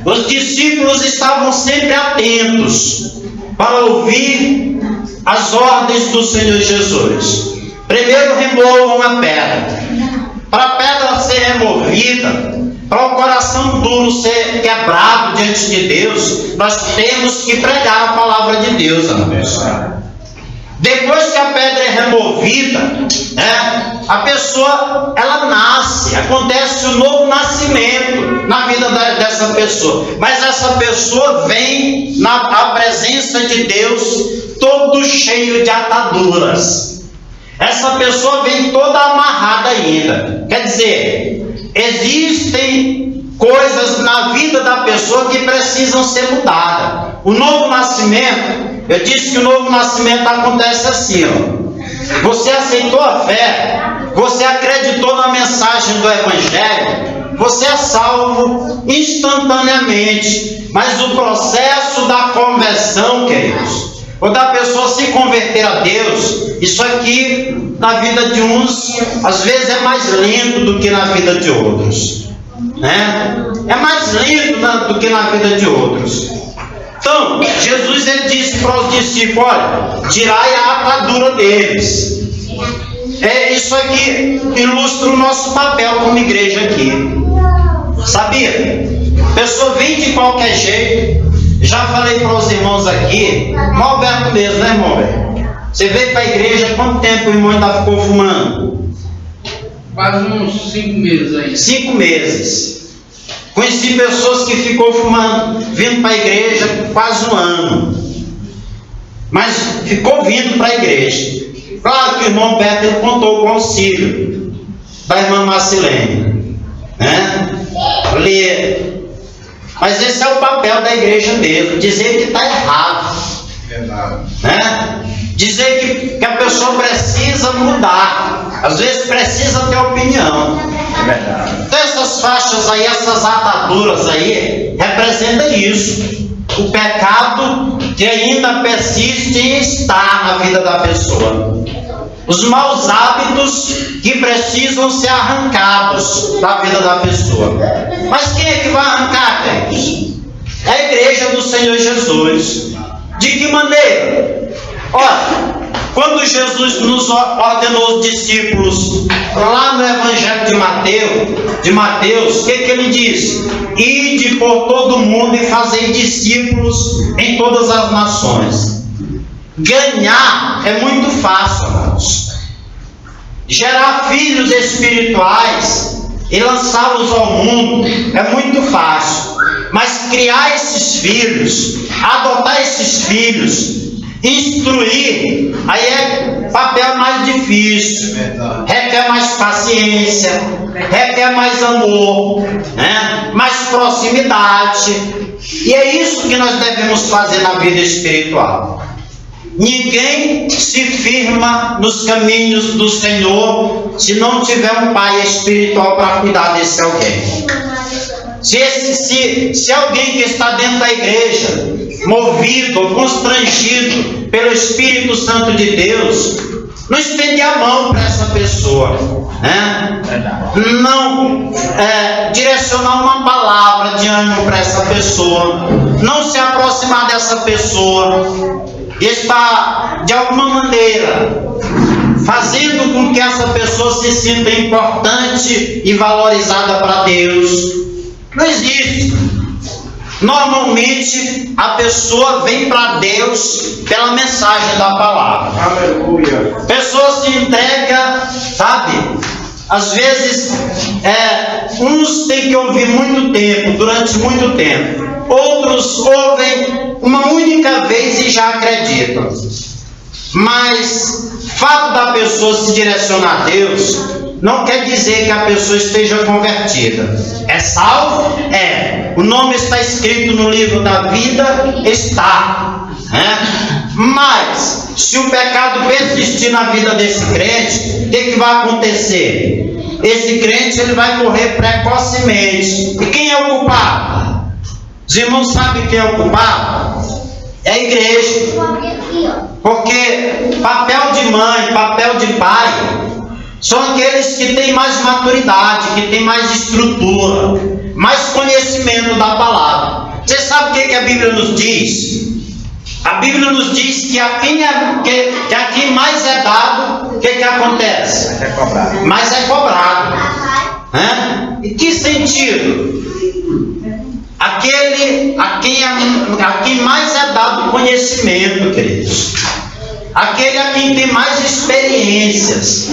Os discípulos estavam sempre atentos para ouvir as ordens do Senhor Jesus. Primeiro removam a pedra. Para a pedra ser removida, para o coração duro ser quebrado diante de Deus, nós temos que pregar a palavra de Deus, amados. Depois que a pedra é removida, a pessoa, ela nasce, acontece um novo nascimento na vida dessa pessoa. Mas essa pessoa vem na presença de Deus todo cheio de ataduras. Essa pessoa vem toda amarrada ainda. Quer dizer, existem coisas na vida da pessoa que precisam ser mudadas. O novo nascimento, eu disse que o novo nascimento acontece assim, ó. Você aceitou a fé, você acreditou na mensagem do Evangelho, você é salvo instantaneamente. Mas o processo da conversão, queridos, quando a pessoa se converter a Deus, isso aqui na vida de uns às vezes é mais lento do que na vida de outros, né? É mais lento do que na vida de outros. Então Jesus, ele disse para os discípulos: olha, tirai a atadura deles. Isso aqui ilustra o nosso papel como igreja aqui, sabia? A pessoa vem de qualquer jeito. Já falei para os irmãos aqui, irmão Alberto mesmo, né, irmão Alberto? Você veio para a igreja, quanto tempo o irmão ainda ficou fumando? Quase uns 5 meses aí. 5 meses. Conheci pessoas que ficou fumando, vindo para a igreja quase 1 ano. Mas ficou vindo para a igreja. Claro que o irmão Alberto, ele contou com o auxílio da irmã Marcilene, né? Mas esse é o papel da igreja mesmo, dizer que está errado, né? Dizer que a pessoa precisa mudar, às vezes precisa ter opinião. Então essas faixas aí, essas ataduras aí, representam isso, o pecado que ainda persiste e está na vida da pessoa, os maus hábitos que precisam ser arrancados da vida da pessoa. Mas quem é que vai arrancar, queridos? É a igreja do Senhor Jesus. De que maneira? Olha, quando Jesus nos ordenou os discípulos lá no Evangelho de Mateus, o que ele disse? Ide por todo mundo e fazei discípulos em todas as nações. Ganhar é muito fácil, irmãos. Gerar filhos espirituais e lançá-los ao mundo é muito fácil. Mas criar esses filhos, adotar esses filhos, instruir, aí é papel mais difícil, requer mais paciência, requer mais amor, né? Mais proximidade. E é isso que nós devemos fazer na vida espiritual. Ninguém se firma nos caminhos do Senhor se não tiver um pai espiritual para cuidar desse alguém. Se alguém que está dentro da igreja, movido ou constrangido pelo Espírito Santo de Deus, não estender a mão para essa pessoa, né? Não direcionar uma palavra de ânimo para essa pessoa, não se aproximar dessa pessoa, está de alguma maneira fazendo com que essa pessoa se sinta importante e valorizada para Deus. Não existe. Normalmente a pessoa vem para Deus pela mensagem da palavra. Aleluia. A pessoa se entrega, sabe? Às vezes uns têm que ouvir muito tempo, durante muito tempo. Outros ouvem uma única vez e já acreditam. Mas o fato da pessoa se direcionar a Deus não quer dizer que a pessoa esteja convertida. É salvo? É. O nome está escrito no livro da vida? Está. Mas, se o pecado persistir na vida desse crente, o que vai acontecer? Esse crente ele vai morrer precocemente. E quem é o culpado? Os irmãos sabem quem é o culpado? É a igreja. Porque papel de mãe, papel de pai, são aqueles que têm mais maturidade, que têm mais estrutura, mais conhecimento da palavra. Você sabe o que a Bíblia nos diz? A Bíblia nos diz que a quem mais é dado, o que acontece? É cobrado. Mais é cobrado. Em que sentido? A quem mais é dado conhecimento, queridos. Aquele a quem tem mais experiências,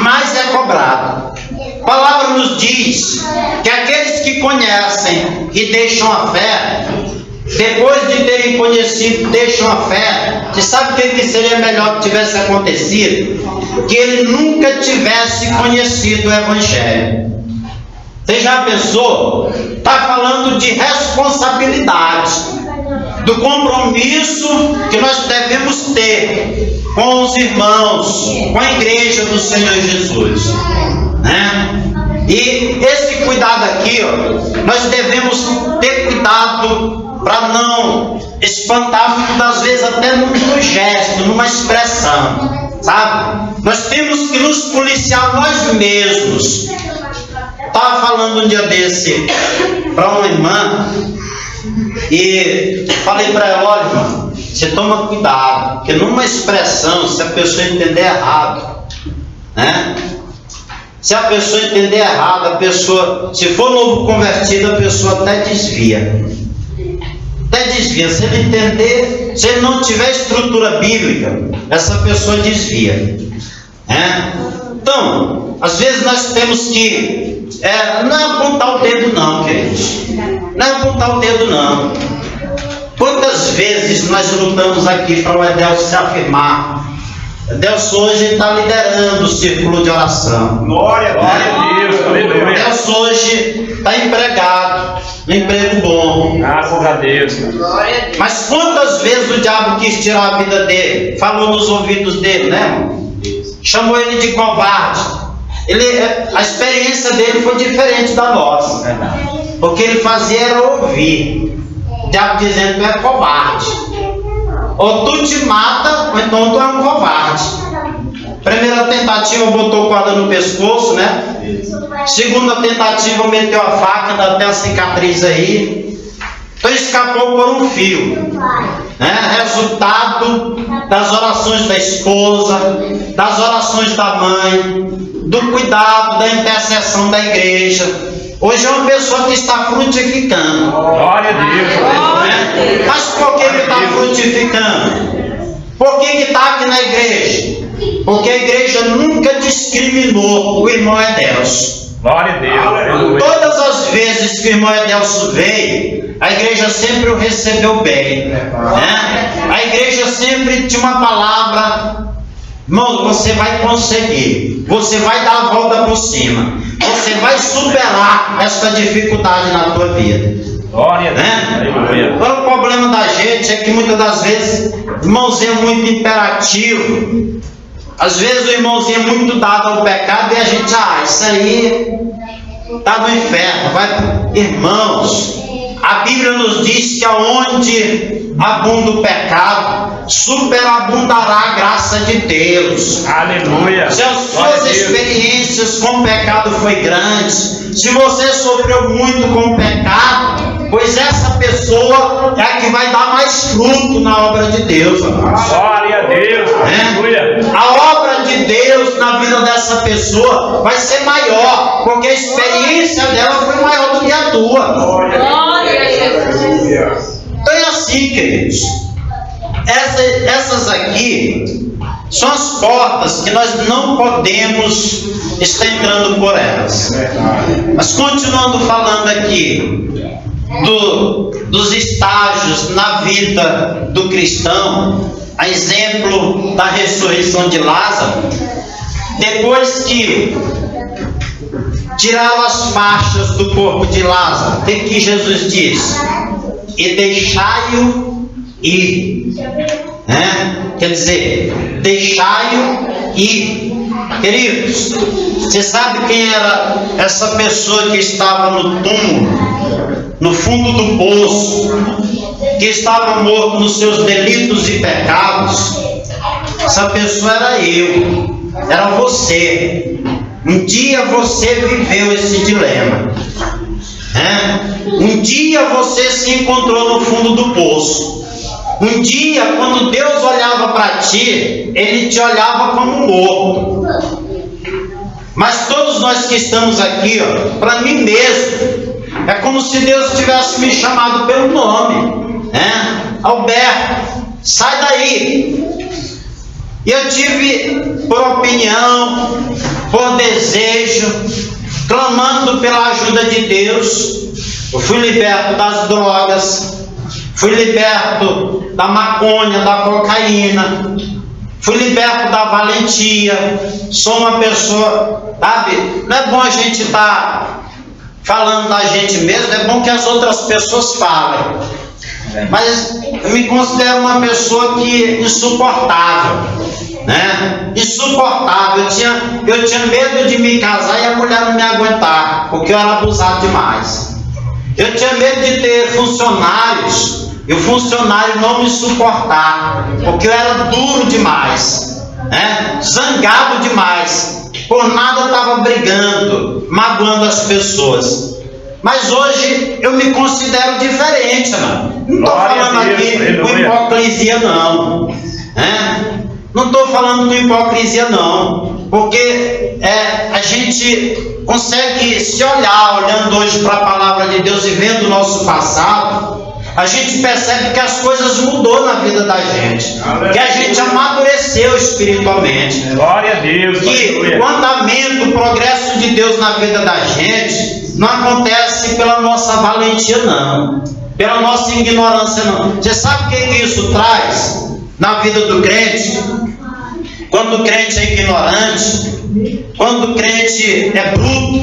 mais é cobrado. A palavra nos diz que aqueles que conhecem e deixam a fé, depois de terem conhecido, deixam a fé. Você sabe o que seria melhor que tivesse acontecido? Que ele nunca tivesse conhecido o Evangelho. Você já pensou? Está falando de responsabilidade, do compromisso que nós devemos ter com os irmãos, com a igreja do Senhor Jesus, né? E esse cuidado aqui, nós devemos ter cuidado para não espantar, muitas vezes até num gesto, numa expressão, sabe? Nós temos que nos policiar nós mesmos. Estava falando um dia desse para uma irmã e falei para ela: olha, irmã, você toma cuidado, porque numa expressão, se a pessoa entender errado, né? Se a pessoa entender errado, a pessoa, se for novo convertido, a pessoa até desvia. Até desvia. Se ele entender, se ele não tiver estrutura bíblica, essa pessoa desvia. Então, às vezes nós temos que não é apontar o dedo não, queridos. Não é apontar o dedo não. Quantas vezes nós lutamos aqui para o Edelso se afirmar? Edelso hoje está liderando o círculo de oração. Glória a Deus, aleluia. Edelso hoje está empregado, um emprego bom. Graças a Deus. Mas quantas vezes o diabo quis tirar a vida dele? Falou nos ouvidos dele, né, irmão? Chamou ele de covarde. A experiência dele foi diferente da nossa. O que ele fazia era ouvir o diabo dizendo: tu é covarde. Ou tu te mata, ou então tu é um covarde. Primeira tentativa, botou corda no pescoço, né? Segunda tentativa, meteu a faca, ainda tem a cicatriz aí. Então escapou por um fio, né? Resultado das orações da esposa, das orações da mãe, do cuidado, da intercessão da igreja. Hoje é uma pessoa que está frutificando. Glória a Deus. Né? Mas por que está frutificando? Por que está aqui na igreja? Porque a igreja nunca discriminou o irmão Edelso. Glória a Deus. Aleluia. Todas as vezes que o irmão Edelso veio, a igreja sempre o recebeu bem, né? A igreja sempre tinha uma palavra: irmão, você vai conseguir, você vai dar a volta por cima, você vai superar essa dificuldade na tua vida. Glória a Deus. Né? Agora, o problema da gente é que muitas das vezes o irmãozinho é muito imperativo. Às vezes o irmãozinho é muito dado ao pecado e a gente, isso aí está no inferno. Irmãos, a Bíblia nos diz que aonde abunda o pecado, superabundará a graça de Deus. Aleluia. Se as Glória a suas Deus. experiências com o pecado foi grande, se você sofreu muito com o pecado, pois essa pessoa é a que vai dar mais fruto na obra de Deus. Glória a Deus. Aleluia. A obra de Deus na vida dessa pessoa vai ser maior, porque a experiência dela foi maior do que a tua. Glória a Jesus. Então é assim, queridos. Essas aqui são as portas que nós não podemos estar entrando por elas. Mas continuando falando aqui dos estágios na vida do cristão, a exemplo da ressurreição de Lázaro, depois que tiraram as faixas do corpo de Lázaro, o que Jesus diz? E deixai-o ir, quer dizer, deixai-o ir. Queridos, você sabe quem era essa pessoa que estava no túmulo, no fundo do poço, que estava morto nos seus delitos e pecados? Essa pessoa era eu, era você. Um dia você viveu esse dilema, um dia você se encontrou no fundo do poço. Um dia, quando Deus olhava para ti, Ele te olhava como morto. Mas todos nós que estamos aqui, para mim mesmo, é como se Deus tivesse me chamado pelo nome, Alberto, sai daí. E eu tive, por opinião, por desejo, clamando pela ajuda de Deus, eu fui liberto das drogas, fui liberto da maconha, da cocaína, fui liberto da valentia. Sou uma pessoa, sabe, não é bom a gente estar falando da gente mesmo, é bom que as outras pessoas falem. Mas eu me considero uma pessoa insuportável, insuportável. Eu tinha medo de me casar e a mulher não me aguentar, porque eu era abusado demais. Eu tinha medo de ter funcionários e o funcionário não me suportar, porque eu era duro demais, zangado demais. Por nada estava brigando, magoando as pessoas. Mas hoje eu me considero diferente, não estou falando aqui com hipocrisia, não. Não estou falando com hipocrisia, não. Porque a gente consegue se olhar, olhando hoje para a palavra de Deus e vendo o nosso passado, a gente percebe que as coisas mudou na vida da gente, que a gente amadureceu espiritualmente. Glória a Deus. Que o andamento, o progresso de Deus na vida da gente não acontece pela nossa valentia, não, pela nossa ignorância, não. Você sabe o que isso traz na vida do crente? Quando o crente é ignorante, quando o crente é bruto,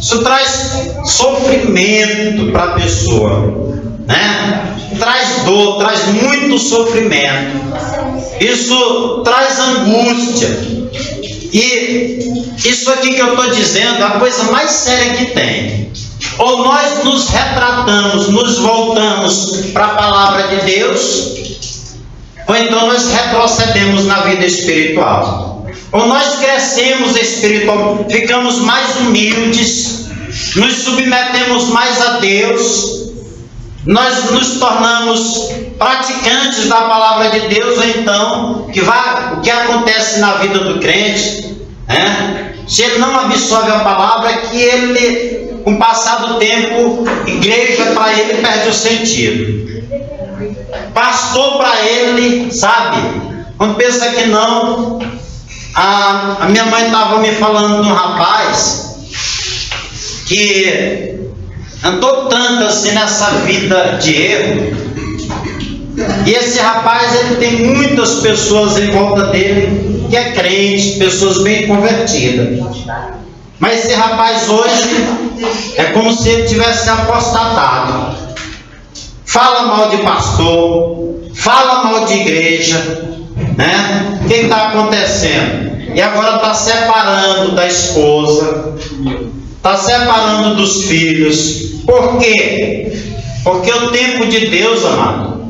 isso traz sofrimento para a pessoa, traz dor, traz muito sofrimento. Isso traz angústia. E isso aqui que eu estou dizendo é a coisa mais séria que tem. Ou nós nos retratamos, nos voltamos para a palavra de Deus, ou então nós retrocedemos na vida espiritual. Ou nós crescemos espiritualmente, ficamos mais humildes, nos submetemos mais a Deus, nós nos tornamos praticantes da palavra de Deus. Ou então, o que acontece na vida do crente, se ele não absorve a palavra, é que ele, com o passar do tempo, igreja para ele perde o sentido. Pastor para ele, sabe, quando pensa que não. A minha mãe estava me falando de um rapaz que andou tanto assim nessa vida de erro, e esse rapaz, ele tem muitas pessoas em volta dele que é crente, pessoas bem convertidas, mas esse rapaz hoje é como se ele tivesse apostatado. Fala mal de pastor, fala mal de igreja, O que está acontecendo? E agora está separando da esposa, está separando dos filhos. Por quê? Porque o tempo de Deus, amado,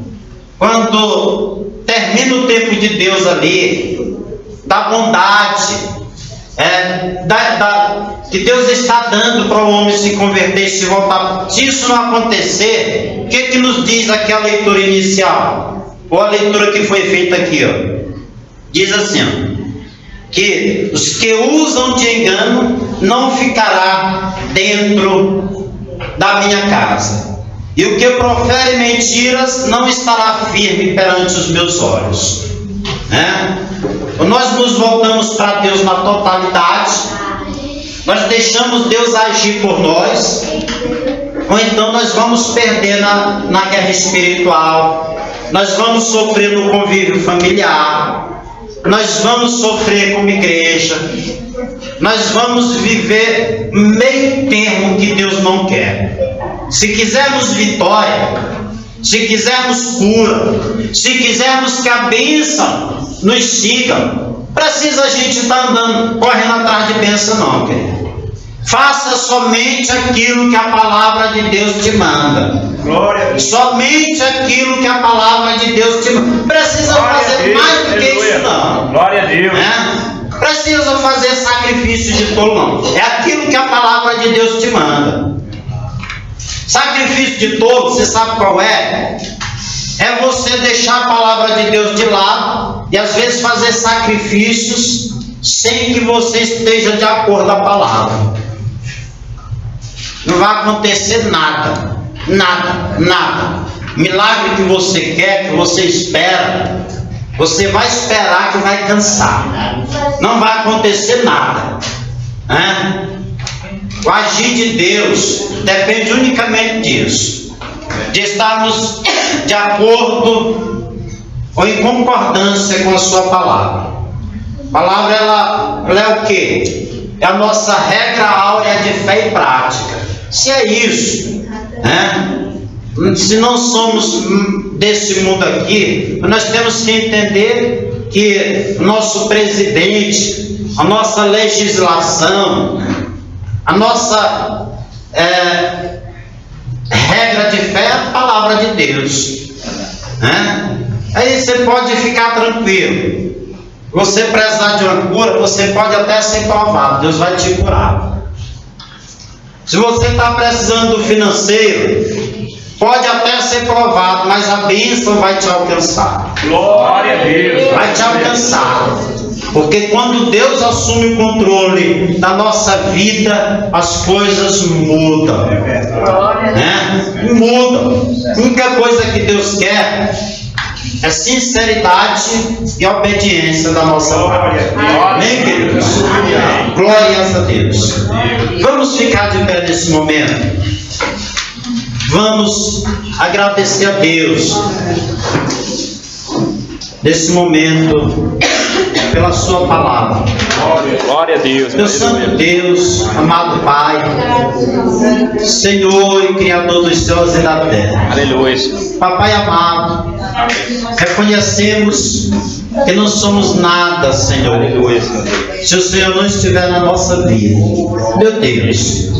quando termina o tempo de Deus ali, da bondade, que Deus está dando para o homem se converter e se voltar. Se isso não acontecer, o que nos diz aqui a leitura inicial? Ou a leitura que foi feita aqui, ó? Diz assim, ó, que os que usam de engano não ficará dentro da minha casa, e o que profere mentiras não estará firme perante os meus olhos. Nós nos voltamos para Deus na totalidade, nós deixamos Deus agir por nós, ou então nós vamos perder na guerra espiritual, nós vamos sofrer no convívio familiar, nós vamos sofrer como igreja, nós vamos viver meio termo que Deus não quer. Se quisermos vitória, se quisermos cura, se quisermos que a bênção nos siga, precisa a gente estar andando, correndo atrás de bênção não, querido. Faça somente aquilo que a palavra de Deus te manda. Somente aquilo que a palavra de Deus te manda. Precisa fazer mais do que isso não. Glória a Deus. Precisa fazer sacrifício de tolo não. É aquilo que a palavra de Deus te manda. Sacrifício de tolo, você sabe qual é? É você deixar a palavra de Deus de lado e às vezes fazer sacrifícios sem que você esteja de acordo com a palavra. Não vai acontecer nada, nada, nada. Milagre que você quer, que você espera, você vai esperar que vai cansar. Não vai acontecer nada. O agir de Deus depende unicamente disso, de estarmos de acordo ou em concordância com a sua palavra. A palavra ela é o quê? É a nossa regra áurea de fé e prática. Se é isso, se não somos desse mundo aqui, nós temos que entender que o nosso presidente, a nossa legislação, a nossa regra de fé é a palavra de Deus. Aí você pode ficar tranquilo. Você precisar de uma cura, você pode até ser provado, Deus vai te curar. Se você está precisando do financeiro, pode até ser provado, mas a bênção vai te alcançar. Glória a Deus. Vai te alcançar. Porque quando Deus assume o controle da nossa vida, as coisas mudam. Mudam. A única coisa que Deus quer é sinceridade e obediência da nossa parte. Amém, queridos? Glórias a Deus. Vamos ficar de pé nesse momento. Vamos agradecer a Deus nesse momento pela sua palavra. Glória a Deus. Meu santo Deus, amado Pai, Senhor e Criador dos céus e da terra. Aleluia. Papai amado, reconhecemos que não somos nada, Senhor, se o Senhor não estiver na nossa vida. Meu Deus,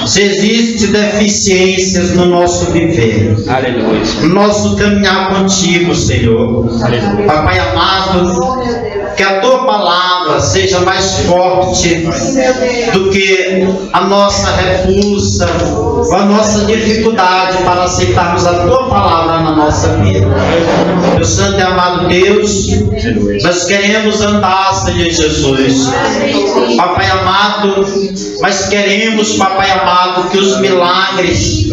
se existem deficiências no nosso viver, no nosso caminhar contigo, Senhor, Papai amado, que a tua palavra seja mais forte do que a nossa repulsa, a nossa dificuldade para aceitarmos a tua palavra na nossa vida. Meu santo e amado Deus, nós queremos andar, Senhor Jesus, Papai amado, mas queremos, Papai amado, que os milagres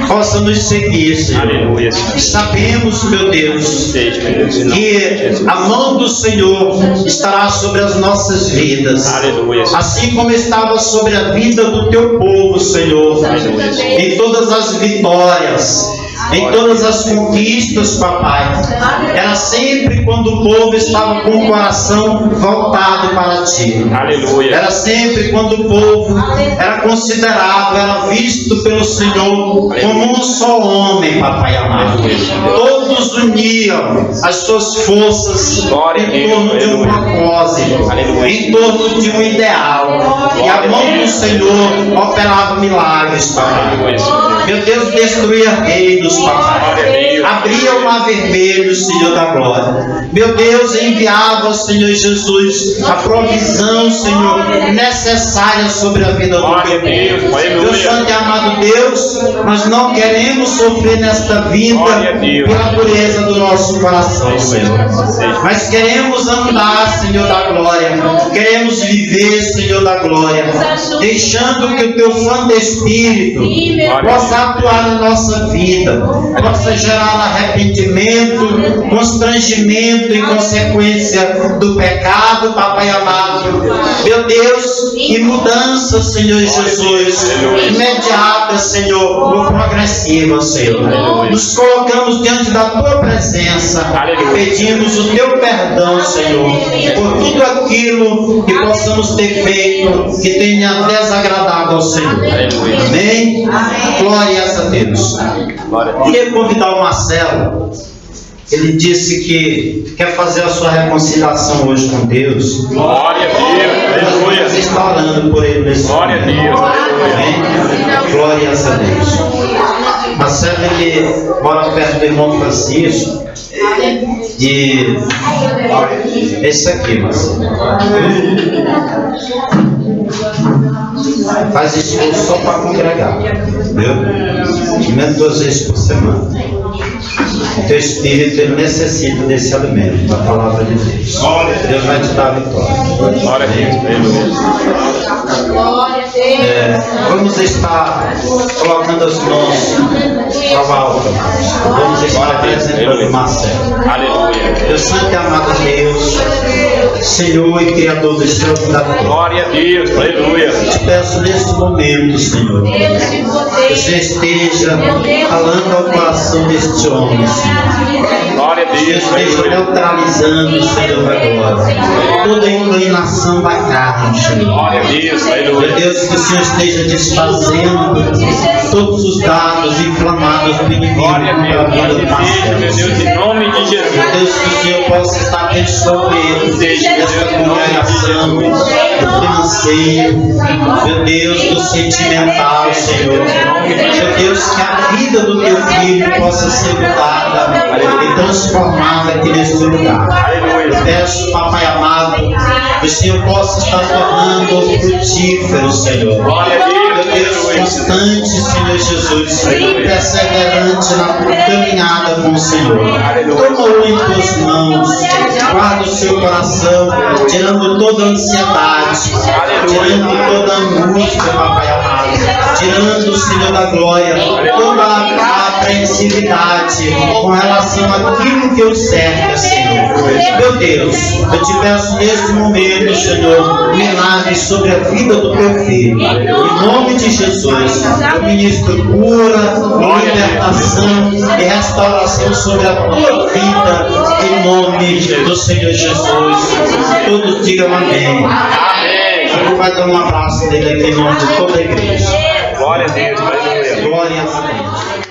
possam nos seguir, Senhor. Sabemos, meu Deus, que a mão do Senhor estará sobre as nossas vidas, assim como estava sobre a vida do teu povo, Senhor, em todas as vitórias, em todas as conquistas, Papai. Era sempre quando o povo estava com o coração voltado para Ti. Era sempre quando o povo era considerado, era visto pelo Senhor como um só homem, Papai amado. Todos uniam as suas forças em torno de um propósito, em torno de um ideal. E a mão do Senhor, operava milagres, papai. Meu Deus, destruía reinos, papai. Abria o mar vermelho, Senhor da glória. Meu Deus, enviava, Senhor Jesus, a provisão, Senhor, necessária sobre a vida do teu povo. Meu santo e amado Deus, nós não queremos sofrer nesta vida pela pureza do nosso coração, Senhor. Mas queremos andar, Senhor da glória. Queremos viver, Senhor da glória, deixando que o teu Santo Espírito possa atuar na nossa vida, possa gerar arrependimento, constrangimento e consequência do pecado, papai amado. Meu Deus, e mudança, Senhor Jesus, imediata, Senhor, progressiva, Senhor. Nos colocamos diante da tua presença e pedimos o teu perdão, Senhor, por tudo aquilo que possamos ter feito que tenha desagradado ao Senhor. Amém? Glórias a Deus. Queria convidar o Marcelo. Ele disse que quer fazer a sua reconciliação hoje com Deus. Glória a Deus. Você está orando por ele nesse Glória a Deus. Amém? Glórias a Deus. Marcelo, ele mora perto do irmão Francisco. E esse aqui, Marcelo. Faz esforço só para congregar, viu? Menos 2 vezes por semana. O teu espírito, ele necessita desse alimento, da palavra de Deus. Deus vai te dar a vitória. Glória a Deus. Vamos estar colocando as mãos para o alto. Vamos estar apresentando o Marcelo. Aleluia. Deus santo e amado Deus, Senhor e Criador dos céus e da terra. Glória a Deus. Aleluia. Te peço neste momento, Senhor, que você esteja falando ao coração deste homem, Senhor. Glória a Que Deus. esteja Aleluia. neutralizando, Senhor, agora toda a inclinação da carne, Senhor. Glória a Deus. Meu Aleluia. Deus, que o Senhor esteja desfazendo todos os dados inflamados do inimigo Glória a contra a vida do Deus. Meu Marcelo. Deus, em nome de Meu Jesus. Deus, que o Senhor possa estar resolvendo dessa congregação do financeiro, meu Deus, do sentimental, Senhor. Meu Deus, que a vida do teu filho possa ser mudada e transformada aqui neste lugar. Eu peço, papai amado, que o Senhor possa estar tornando frutífero, Senhor. Glória a Deus. Meu Deus, constante, Senhor Jesus, perseverante na tua caminhada com o Senhor. Toma-o em tuas mãos, guarda o seu coração, tirando toda a ansiedade, tirando toda a angústia, papai amado, tirando, Senhor da glória, toda a apreensividade com relação àquilo que o cerca, Senhor. Meu Deus, eu te peço neste momento, Senhor, milagres sobre a vida do teu filho. Em nome de Jesus, eu ministro cura, libertação e restauração sobre a tua vida, em nome do Senhor Jesus. Todos digam amém. Amém. Eu vou dar um abraço dele aqui em nome de toda a igreja. Glória a Deus. Aleluia. Glória a Deus.